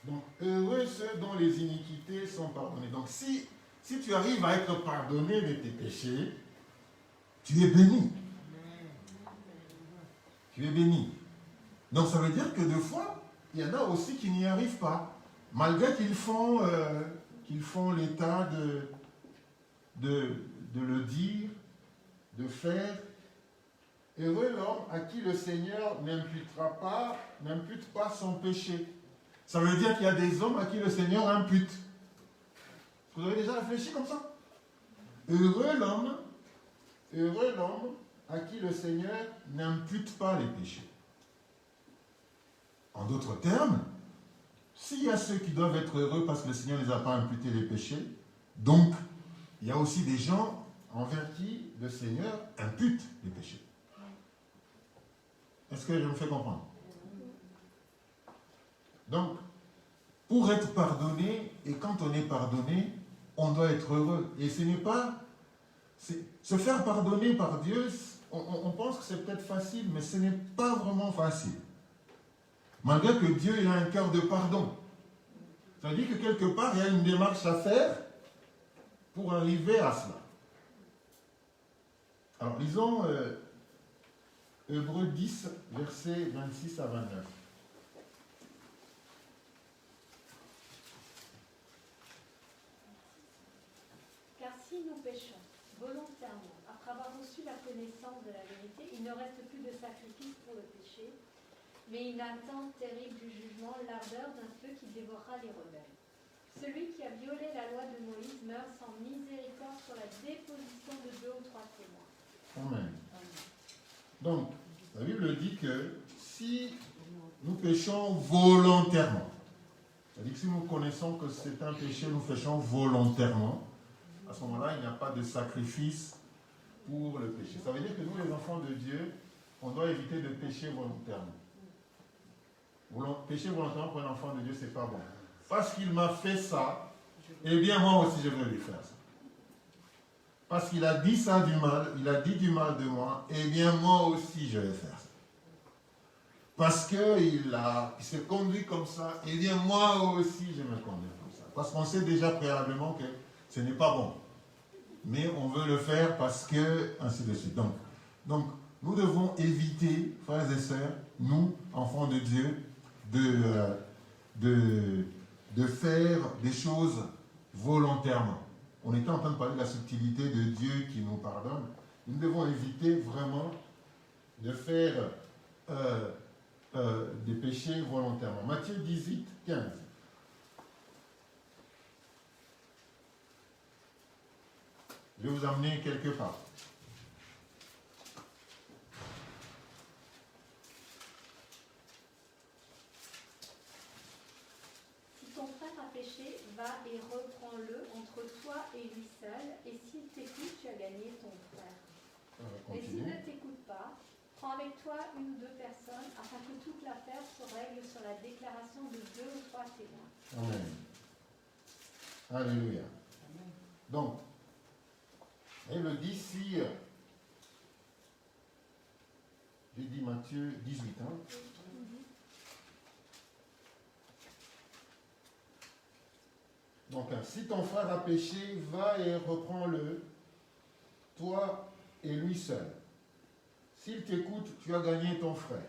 Donc, heureux ceux dont les iniquités sont pardonnées. Donc, si tu arrives à être pardonné de tes péchés, tu es béni. Tu es béni. Donc, ça veut dire que des fois, il y en a aussi qui n'y arrivent pas, malgré qu'ils font l'état de le dire, de faire. Heureux l'homme à qui le Seigneur n'impute pas son péché. Ça veut dire qu'il y a des hommes à qui le Seigneur impute. Vous avez déjà réfléchi comme ça? Heureux l'homme à qui le Seigneur n'impute pas les péchés. En d'autres termes, s'il y a ceux qui doivent être heureux parce que le Seigneur ne les a pas imputés les péchés, donc il y a aussi des gens envers qui le Seigneur impute les péchés. Est-ce que je me fais comprendre? Donc, pour être pardonné, et quand on est pardonné, on doit être heureux. Et ce n'est pas... Se faire pardonner par Dieu, on pense que c'est peut-être facile, mais ce n'est pas vraiment facile. Malgré que Dieu il a un cœur de pardon. Ça veut dire que quelque part, il y a une démarche à faire pour arriver à cela. Alors, lisons Hébreux 10, versets 26 à 29. Car si nous péchons volontairement, après avoir reçu la connaissance de la vérité, il ne reste plus de sacrifice pour le péché, mais une attente terrible du jugement, l'ardeur d'un feu qui dévorera les rebelles. Celui qui a violé la loi de Moïse meurt sans miséricorde sur la déposition de 2 ou 3 témoins. Amen. Donc, la Bible dit que si nous péchons volontairement, c'est-à-dire que si nous connaissons que c'est un péché, nous péchons volontairement, à ce moment-là, il n'y a pas de sacrifice pour le péché. Ça veut dire que nous, les enfants de Dieu, on doit éviter de pécher volontairement. Pécher volontairement pour un enfant de Dieu, c'est pas bon. Parce qu'il m'a fait ça, eh bien moi aussi je vais lui faire ça. Parce qu'il a dit ça du mal, il a dit du mal de moi, eh bien moi aussi je vais faire ça. Parce qu'il s'est conduit comme ça, eh bien moi aussi je me conduis comme ça. Parce qu'on sait déjà préalablement que ce n'est pas bon. Mais on veut le faire parce que, ainsi de suite. Donc nous devons éviter, frères et sœurs, nous, enfants de Dieu, de faire des choses volontairement. On était en train de parler de la subtilité de Dieu qui nous pardonne. Nous devons éviter vraiment de faire des péchés volontairement. Matthieu 18, 15. Je vais vous amener quelque part. Si ton frère a péché, va et reprends-le entre toi et lui seul, et s'il t'écoute, tu as gagné ton frère. Mais s'il ne t'écoute pas, prends avec toi 1 ou 2 personnes, afin que toute l'affaire se règle sur la déclaration de 2 ou 3 témoins. Amen. Alléluia. Donc, elle le dit si... J'ai dit Matthieu 18, hein? Donc, si ton frère a péché, va et reprends-le, toi et lui seul. S'il t'écoute, tu as gagné ton frère.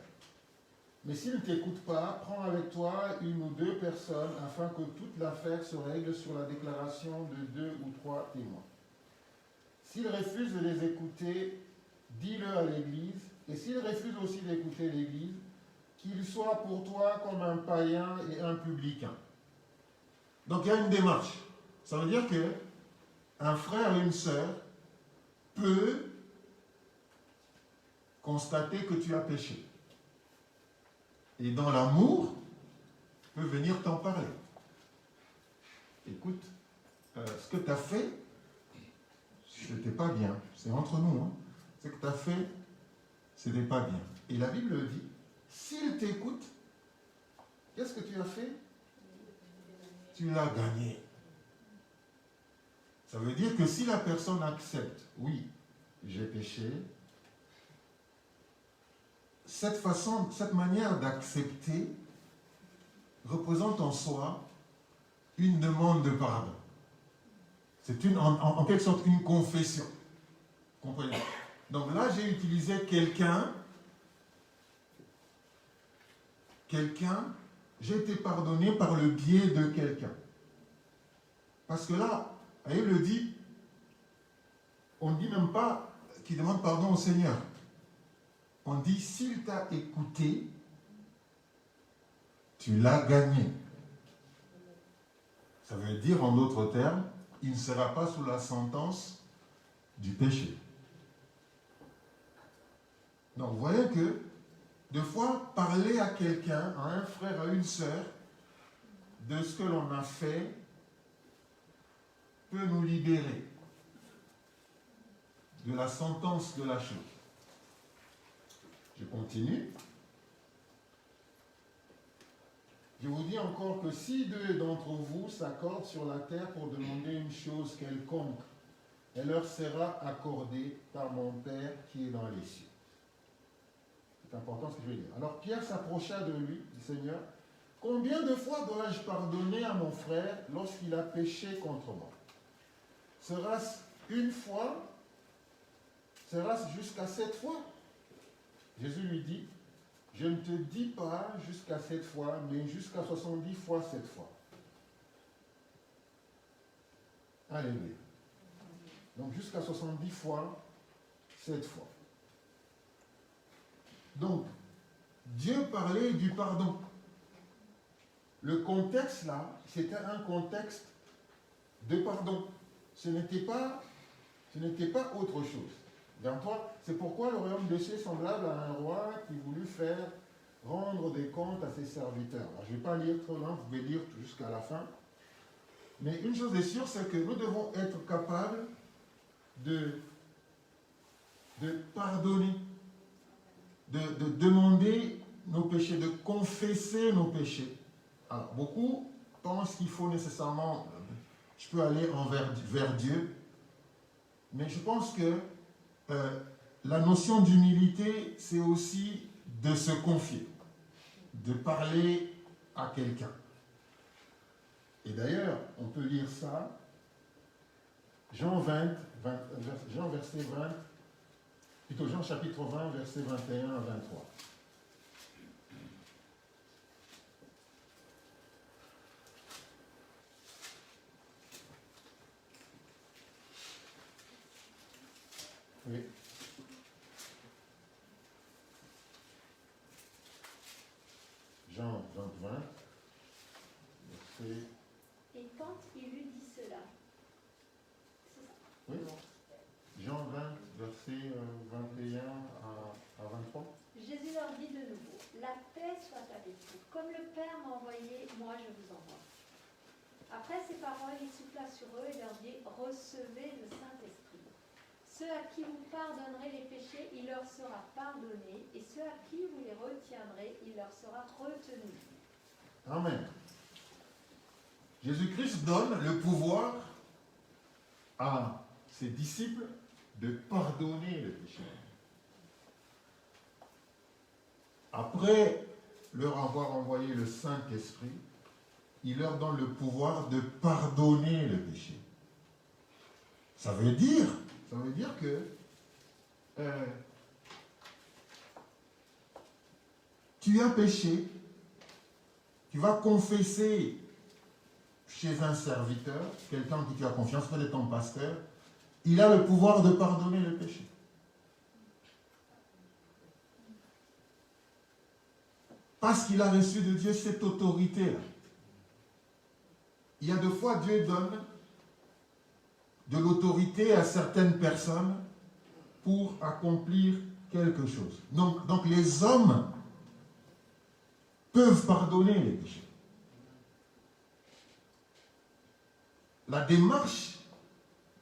Mais s'il ne t'écoute pas, prends avec toi 1 ou 2 personnes, afin que toute l'affaire se règle sur la déclaration de 2 ou 3 témoins. S'il refuse de les écouter, dis-le à l'Église, et s'il refuse aussi d'écouter l'Église, qu'il soit pour toi comme un païen et un publicain. Donc il y a une démarche. Ça veut dire que un frère et une sœur peut constater que tu as péché. Et dans l'amour, peut venir t'en parler. Écoute, ce que tu as fait, ce n'était pas bien. C'est entre nous. Hein. Ce que tu as fait, ce n'était pas bien. Et la Bible dit, s'il t'écoute, qu'est-ce que tu as fait? Tu l'as gagné. Ça veut dire que si la personne accepte, oui, j'ai péché, cette manière d'accepter représente en soi une demande de pardon. C'est en quelque sorte une confession. Comprenez? Donc là, j'ai utilisé quelqu'un, j'ai été pardonné par le biais de quelqu'un. Parce que là, il le dit, On ne dit même pas qu'il demande pardon au Seigneur. On dit, s'il t'a écouté, tu l'as gagné. Ça veut dire, en d'autres termes, il ne sera pas sous la sentence du péché. Donc, vous voyez que, des fois, parler à quelqu'un, à un frère, à une sœur, de ce que l'on a fait, peut nous libérer de la sentence de la chose. Je continue. Je vous dis encore que si deux d'entre vous s'accordent sur la terre pour demander une chose quelconque, elle leur sera accordée par mon Père qui est dans les cieux. C'est important ce que je vais dire. Alors Pierre s'approcha de lui, du Seigneur. Combien de fois dois-je pardonner à mon frère lorsqu'il a péché contre moi? Sera-ce une fois? Sera-ce jusqu'à 7 fois? Jésus lui dit, je ne te dis pas jusqu'à 7 fois, mais jusqu'à 70 fois 7 fois. Alléluia. Donc jusqu'à 70 fois 7 fois. Donc, Dieu parlait du pardon. Le contexte là, c'était un contexte de pardon. Ce n'était pas autre chose. Dans toi, c'est pourquoi le royaume des cieux est semblable à un roi qui voulut faire rendre des comptes à ses serviteurs. Alors, je ne vais pas lire trop loin, vous pouvez lire jusqu'à la fin. Mais une chose est sûre, c'est que nous devons être capables de pardonner, de demander nos péchés, de confesser nos péchés. Alors, beaucoup pensent qu'il faut nécessairement, je peux aller vers Dieu, mais je pense que la notion d'humilité, c'est aussi de se confier, de parler à quelqu'un. Et d'ailleurs, on peut lire ça, Jean chapitre 20, versets 21 à 23. Oui. Jean 20, verset... Et quand il eut dit cela, c'est ça? Oui, Jean 20, verset 21 à 23. Jésus leur dit de nouveau, la paix soit avec vous. Comme le Père m'a envoyé, moi je vous envoie. Après ces paroles, il souffla sur eux et leur dit, recevez le Saint-Esprit. Ceux à qui vous pardonnerez les péchés, il leur sera pardonné, et ceux à qui vous les retiendrez, il leur sera retenu. Amen. Jésus-Christ donne le pouvoir à ses disciples de pardonner les péchés. Après leur avoir envoyé le Saint-Esprit, il leur donne le pouvoir de pardonner le péché. Ça veut dire que tu as péché, tu vas confesser chez un serviteur, quelqu'un en qui tu as confiance, peut-être ton pasteur, il a le pouvoir de pardonner le péché. Parce qu'il a reçu de Dieu cette autorité-là. Il y a deux fois, Dieu donne de l'autorité à certaines personnes pour accomplir quelque chose. Donc les hommes peuvent pardonner les péchés. La démarche,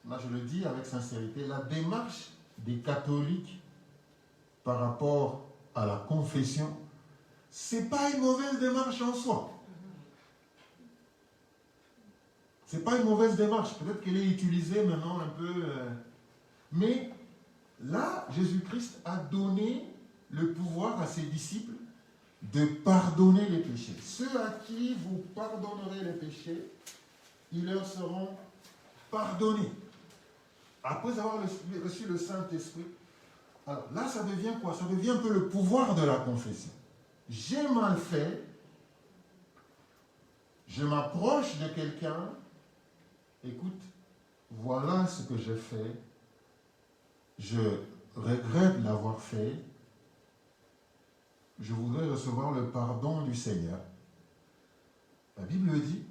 là je le dis avec sincérité, la démarche des catholiques par rapport à la confession, c'est pas une mauvaise démarche en soi. C'est pas une mauvaise démarche. Peut-être qu'elle est utilisée maintenant un peu. Mais là, Jésus-Christ a donné le pouvoir à ses disciples de pardonner les péchés. Ceux à qui vous pardonnerez les péchés, ils leur seront pardonnés. Après avoir reçu le Saint-Esprit. Alors là, ça devient quoi? Ça devient un peu le pouvoir de la confession. J'ai mal fait. Je m'approche de quelqu'un. Écoute, voilà ce que j'ai fait. je regrette l'avoir fait, je voudrais recevoir le pardon du Seigneur. La Bible dit,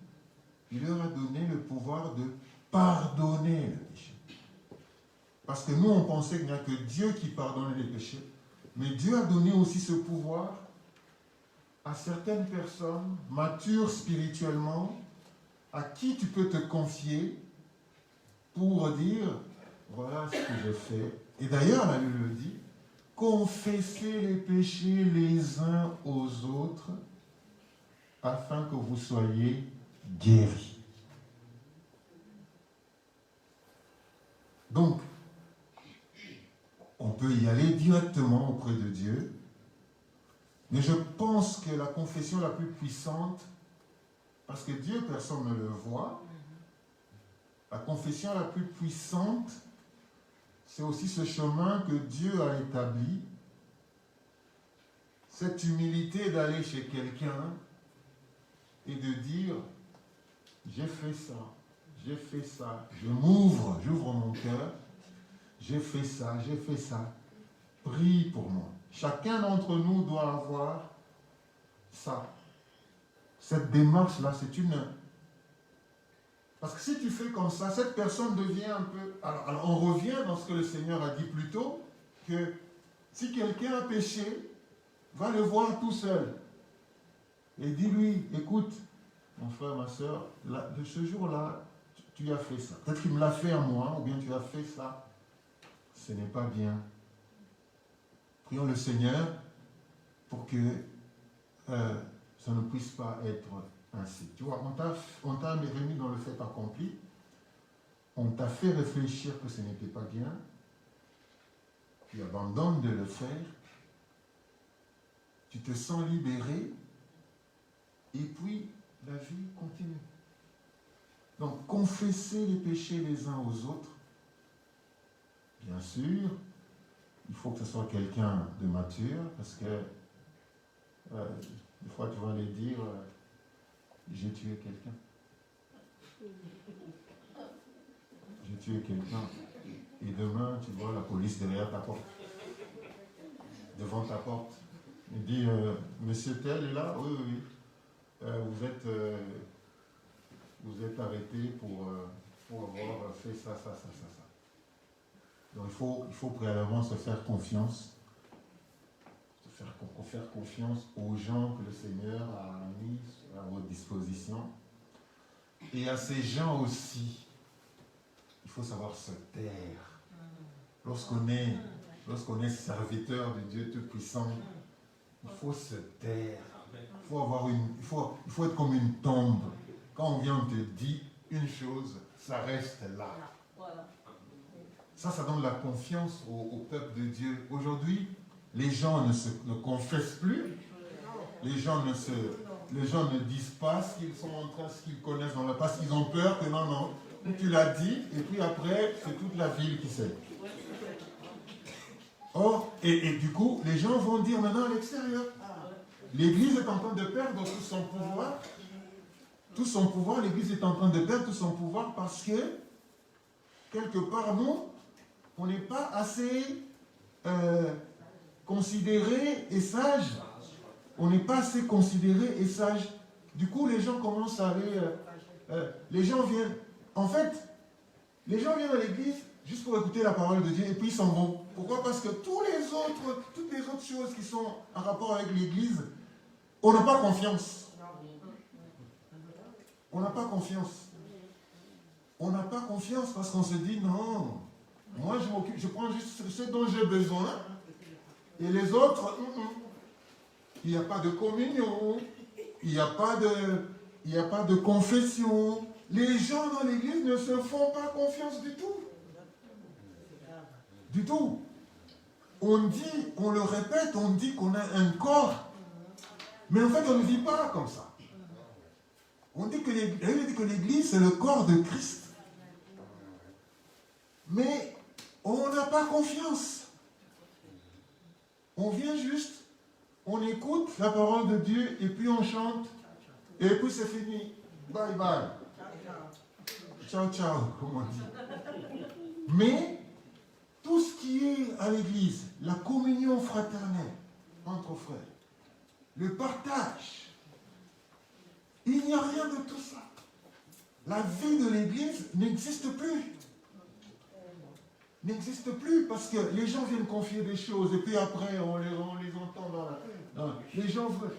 il leur a donné le pouvoir de pardonner le péché. Parce que nous, on pensait qu'il n'y a que Dieu qui pardonne les péchés. Mais Dieu a donné aussi ce pouvoir à certaines personnes matures spirituellement, à qui tu peux te confier pour dire, voilà ce que j'ai fait. Et d'ailleurs, la Bible le dit, confessez les péchés les uns aux autres afin que vous soyez guéris. Donc, on peut y aller directement auprès de Dieu, mais je pense que la confession la plus puissante, parce que Dieu, personne ne le voit, la confession la plus puissante, c'est aussi ce chemin que Dieu a établi, cette humilité d'aller chez quelqu'un et de dire, j'ai fait ça, j'ouvre mon cœur, j'ai fait ça, prie pour moi. Chacun d'entre nous doit avoir ça. Cette démarche-là, c'est une... Parce que si tu fais comme ça, cette personne devient un peu... Alors on revient dans ce que le Seigneur a dit plus tôt, que si quelqu'un a péché, va le voir tout seul. Et dis-lui, écoute, mon frère, ma soeur, de ce jour-là, tu as fait ça. Peut-être qu'il me l'a fait à moi, ou bien tu as fait ça. Ce n'est pas bien. Prions le Seigneur pour que ça ne puisse pas être ainsi. Tu vois, on t'a remis dans le fait accompli, on t'a fait réfléchir que ce n'était pas bien, tu abandonnes de le faire, tu te sens libéré, et puis la vie continue. Donc, confesser les péchés les uns aux autres, bien sûr, il faut que ce soit quelqu'un de mature, parce que des fois tu vas aller dire j'ai tué quelqu'un. J'ai tué quelqu'un. Et demain, tu vois la police derrière ta porte. Devant ta porte. Il dit monsieur tel est là? Oui, oui. Vous êtes arrêté pour avoir fait ça. Donc il faut préalablement se faire confiance. Faire confiance aux gens que le Seigneur a mis à votre disposition. Et à ces gens aussi, il faut savoir se taire. Lorsqu'on est serviteur de Dieu Tout-Puissant, il faut se taire. Il faut être comme une tombe. Quand on vient, on te dit une chose, ça reste là. Ça donne la confiance au peuple de Dieu. Aujourd'hui, les gens ne confessent plus. Les gens ne disent pas ce qu'ils connaissent dans le parce qu'ils ont peur que non, tu l'as dit, et puis après, c'est toute la ville qui sait. Or, et du coup, les gens vont dire maintenant à l'extérieur, l'Église est en train de perdre tout son pouvoir. Tout son pouvoir, l'Église est en train de perdre tout son pouvoir parce que, quelque part, nous, on n'est pas assez considérés et sages. On n'est pas assez considérés et sages. Du coup, les gens commencent à aller... les gens viennent... En fait, les gens viennent à l'église juste pour écouter la parole de Dieu et puis ils s'en vont. Pourquoi? Parce que toutes les autres choses qui sont en rapport avec l'église, on n'a pas confiance. On n'a pas confiance. On n'a pas confiance parce qu'on se dit non, moi je prends juste ce dont j'ai besoin et les autres, il n'y a pas de communion, il n'y a pas de confession. Les gens dans l'église ne se font pas confiance du tout. Du tout. On le répète, on dit qu'on a un corps, mais en fait on ne vit pas comme ça. On dit que l'église c'est le corps de Christ. Mais on n'a pas confiance. On vient juste, on écoute la parole de Dieu et puis on chante et puis c'est fini. Bye bye. Ciao ciao, comme on dit. Mais tout ce qui l'église, la communion fraternelle entre frères, le partage, il n'y a rien de tout ça. La vie de l'église n'existe plus. N'existe plus parce que les gens viennent confier des choses et puis après on les entend les gens veulent.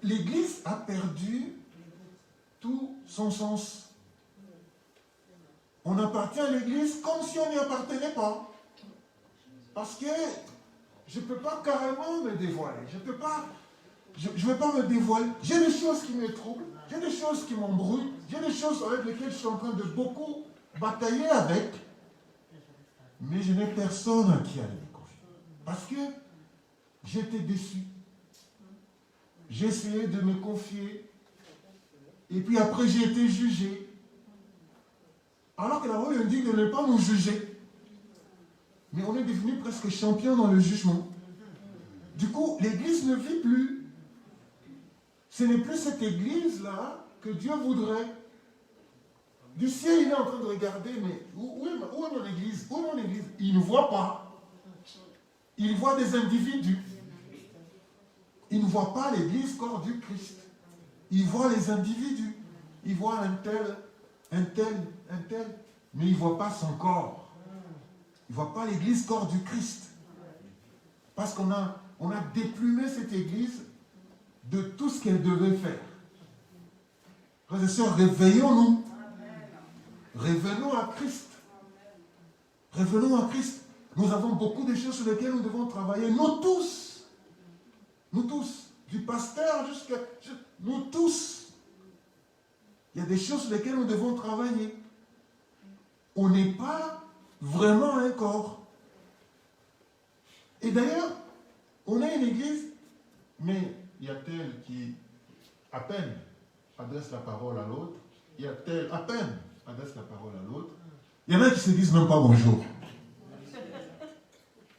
L'église a perdu tout son sens. On appartient à l'église comme si on n'y appartenait pas. Parce que je ne peux pas carrément me dévoiler. Je ne vais pas me dévoiler. J'ai des choses qui me troublent, j'ai des choses qui m'embrouillent, j'ai des choses avec lesquelles je suis en train de beaucoup batailler avec. Mais je n'ai personne à qui aller me confier. Parce que j'étais déçu. J'ai essayé de me confier. Et puis après, j'ai été jugé. Alors que la Bible dit de ne pas nous juger. Mais on est devenu presque champion dans le jugement. Du coup, l'Église ne vit plus. Ce n'est plus cette Église-là que Dieu voudrait. Du ciel, il est en train de regarder, mais où est mon Église? Où est mon Église? Il ne voit pas. Il voit des individus. Il ne voit pas l'Église corps du Christ. Il voit les individus. Il voit un tel, mais il ne voit pas son corps. Il ne voit pas l'Église corps du Christ. Parce qu'on a déplumé cette Église de tout ce qu'elle devait faire. Frères et sœurs, réveillons-nous. Revenons à Christ. Revenons à Christ. Nous avons beaucoup de choses sur lesquelles nous devons travailler. Nous tous. Nous tous. Du pasteur jusqu'à... Nous tous. Il y a des choses sur lesquelles nous devons travailler. On n'est pas vraiment un corps. Et d'ailleurs, on a une église, mais il y a tel qui à peine adresse la parole à l'autre. Il y a tel à peine adresse la parole à l'autre. Il y en a qui ne se disent même pas bonjour.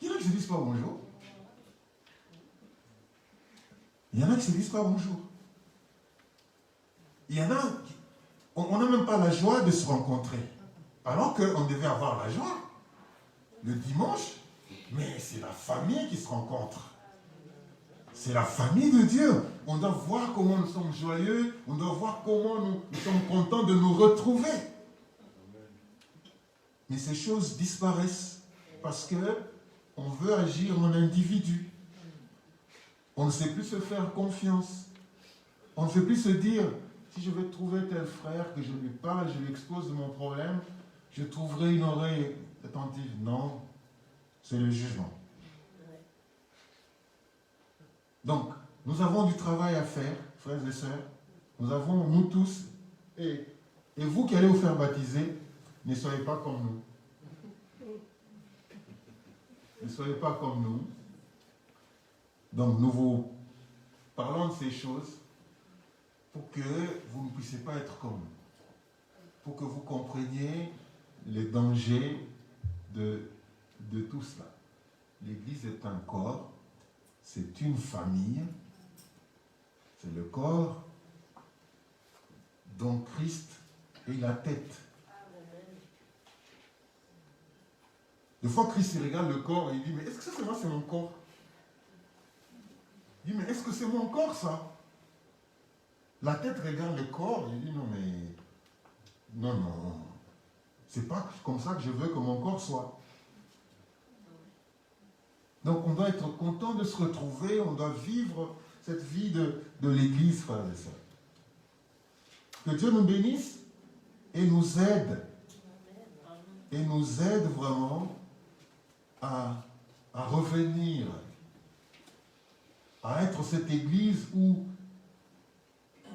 Il y en a qui ne se disent pas bonjour. Il y en a qui ne se disent pas bonjour. Il y en a qui... On n'a même pas la joie de se rencontrer. Alors qu'on devait avoir la joie. Le dimanche, mais c'est la famille qui se rencontre. C'est la famille de Dieu. On doit voir comment nous sommes joyeux. On doit voir comment nous sommes contents de nous retrouver. Mais ces choses disparaissent parce qu'on veut agir en individu. On ne sait plus se faire confiance. On ne sait plus se dire, si je vais trouver tel frère, que je lui parle, je lui expose mon problème, je trouverai une oreille attentive. Non, c'est le jugement. Donc, nous avons du travail à faire, frères et sœurs. Nous avons, nous tous, et vous qui allez vous faire baptiser, ne soyez pas comme nous. Ne soyez pas comme nous. Donc, nous vous parlons de ces choses pour que vous ne puissiez pas être comme nous. Pour que vous compreniez les dangers de tout cela. L'Église est un corps, c'est une famille, c'est le corps dont Christ est la tête. Des fois, Christ il regarde le corps et il dit, mais est-ce que ça c'est moi, c'est mon corps? Il dit, mais est-ce que c'est mon corps ça? La tête regarde le corps et il dit, non mais, non, c'est pas comme ça que je veux que mon corps soit. Donc on doit être content de se retrouver, on doit vivre cette vie de l'Église, frères et sœurs. Que Dieu nous bénisse et nous aide. Et nous aide vraiment à revenir, à être cette Église où,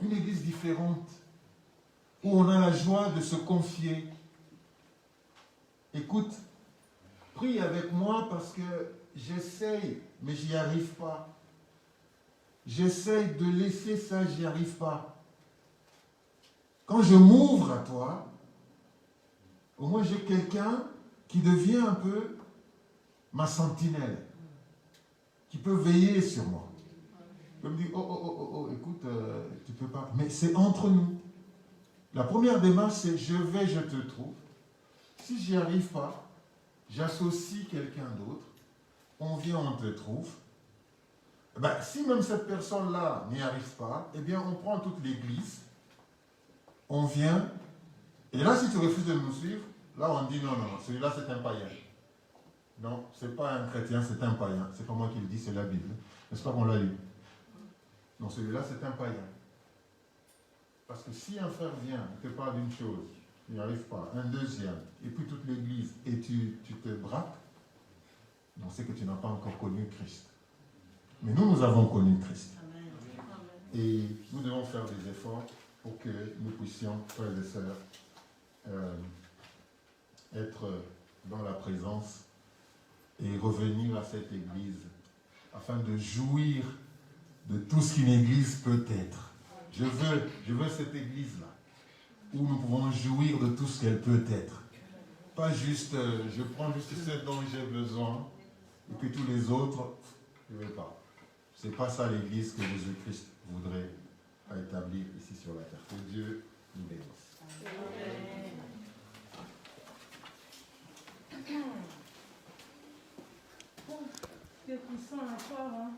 une Église différente, où on a la joie de se confier. Écoute, prie avec moi parce que j'essaye, mais j'y arrive pas. J'essaye de laisser ça, j'y arrive pas. Quand je m'ouvre à toi, au moins j'ai quelqu'un qui devient un peu ma sentinelle, qui peut veiller sur moi. Il peut me dire, oh, écoute, tu peux pas. Mais c'est entre nous. La première démarche, c'est je te trouve. Si j'y arrive pas, j'associe quelqu'un d'autre, on vient, on te trouve. Ben, si même cette personne-là n'y arrive pas, eh bien, on prend toute l'église, on vient, et là, si tu refuses de nous suivre, là, on dit non, non, celui-là, c'est un païen. Non, ce n'est pas un chrétien, c'est un païen. C'est pas moi qui le dis, c'est la Bible. N'est-ce pas qu'on l'a lu? Non, celui-là, c'est un païen. Parce que si un frère vient, il te parle d'une chose, il n'y arrive pas, un deuxième, et puis toute l'église, et tu te braques, donc c'est que tu n'as pas encore connu Christ. Mais nous avons connu Christ. Et nous devons faire des efforts pour que nous puissions, frères et sœurs, être dans la présence et revenir à cette église afin de jouir de tout ce qu'une église peut être. Je veux cette église-là où nous pouvons jouir de tout ce qu'elle peut être. Pas juste, je prends juste ce dont j'ai besoin et puis tous les autres, je ne veux pas. Ce n'est pas ça l'église que Jésus-Christ voudrait établir ici sur la terre. Que Dieu nous bénisse. Dieu puissant encore, hein.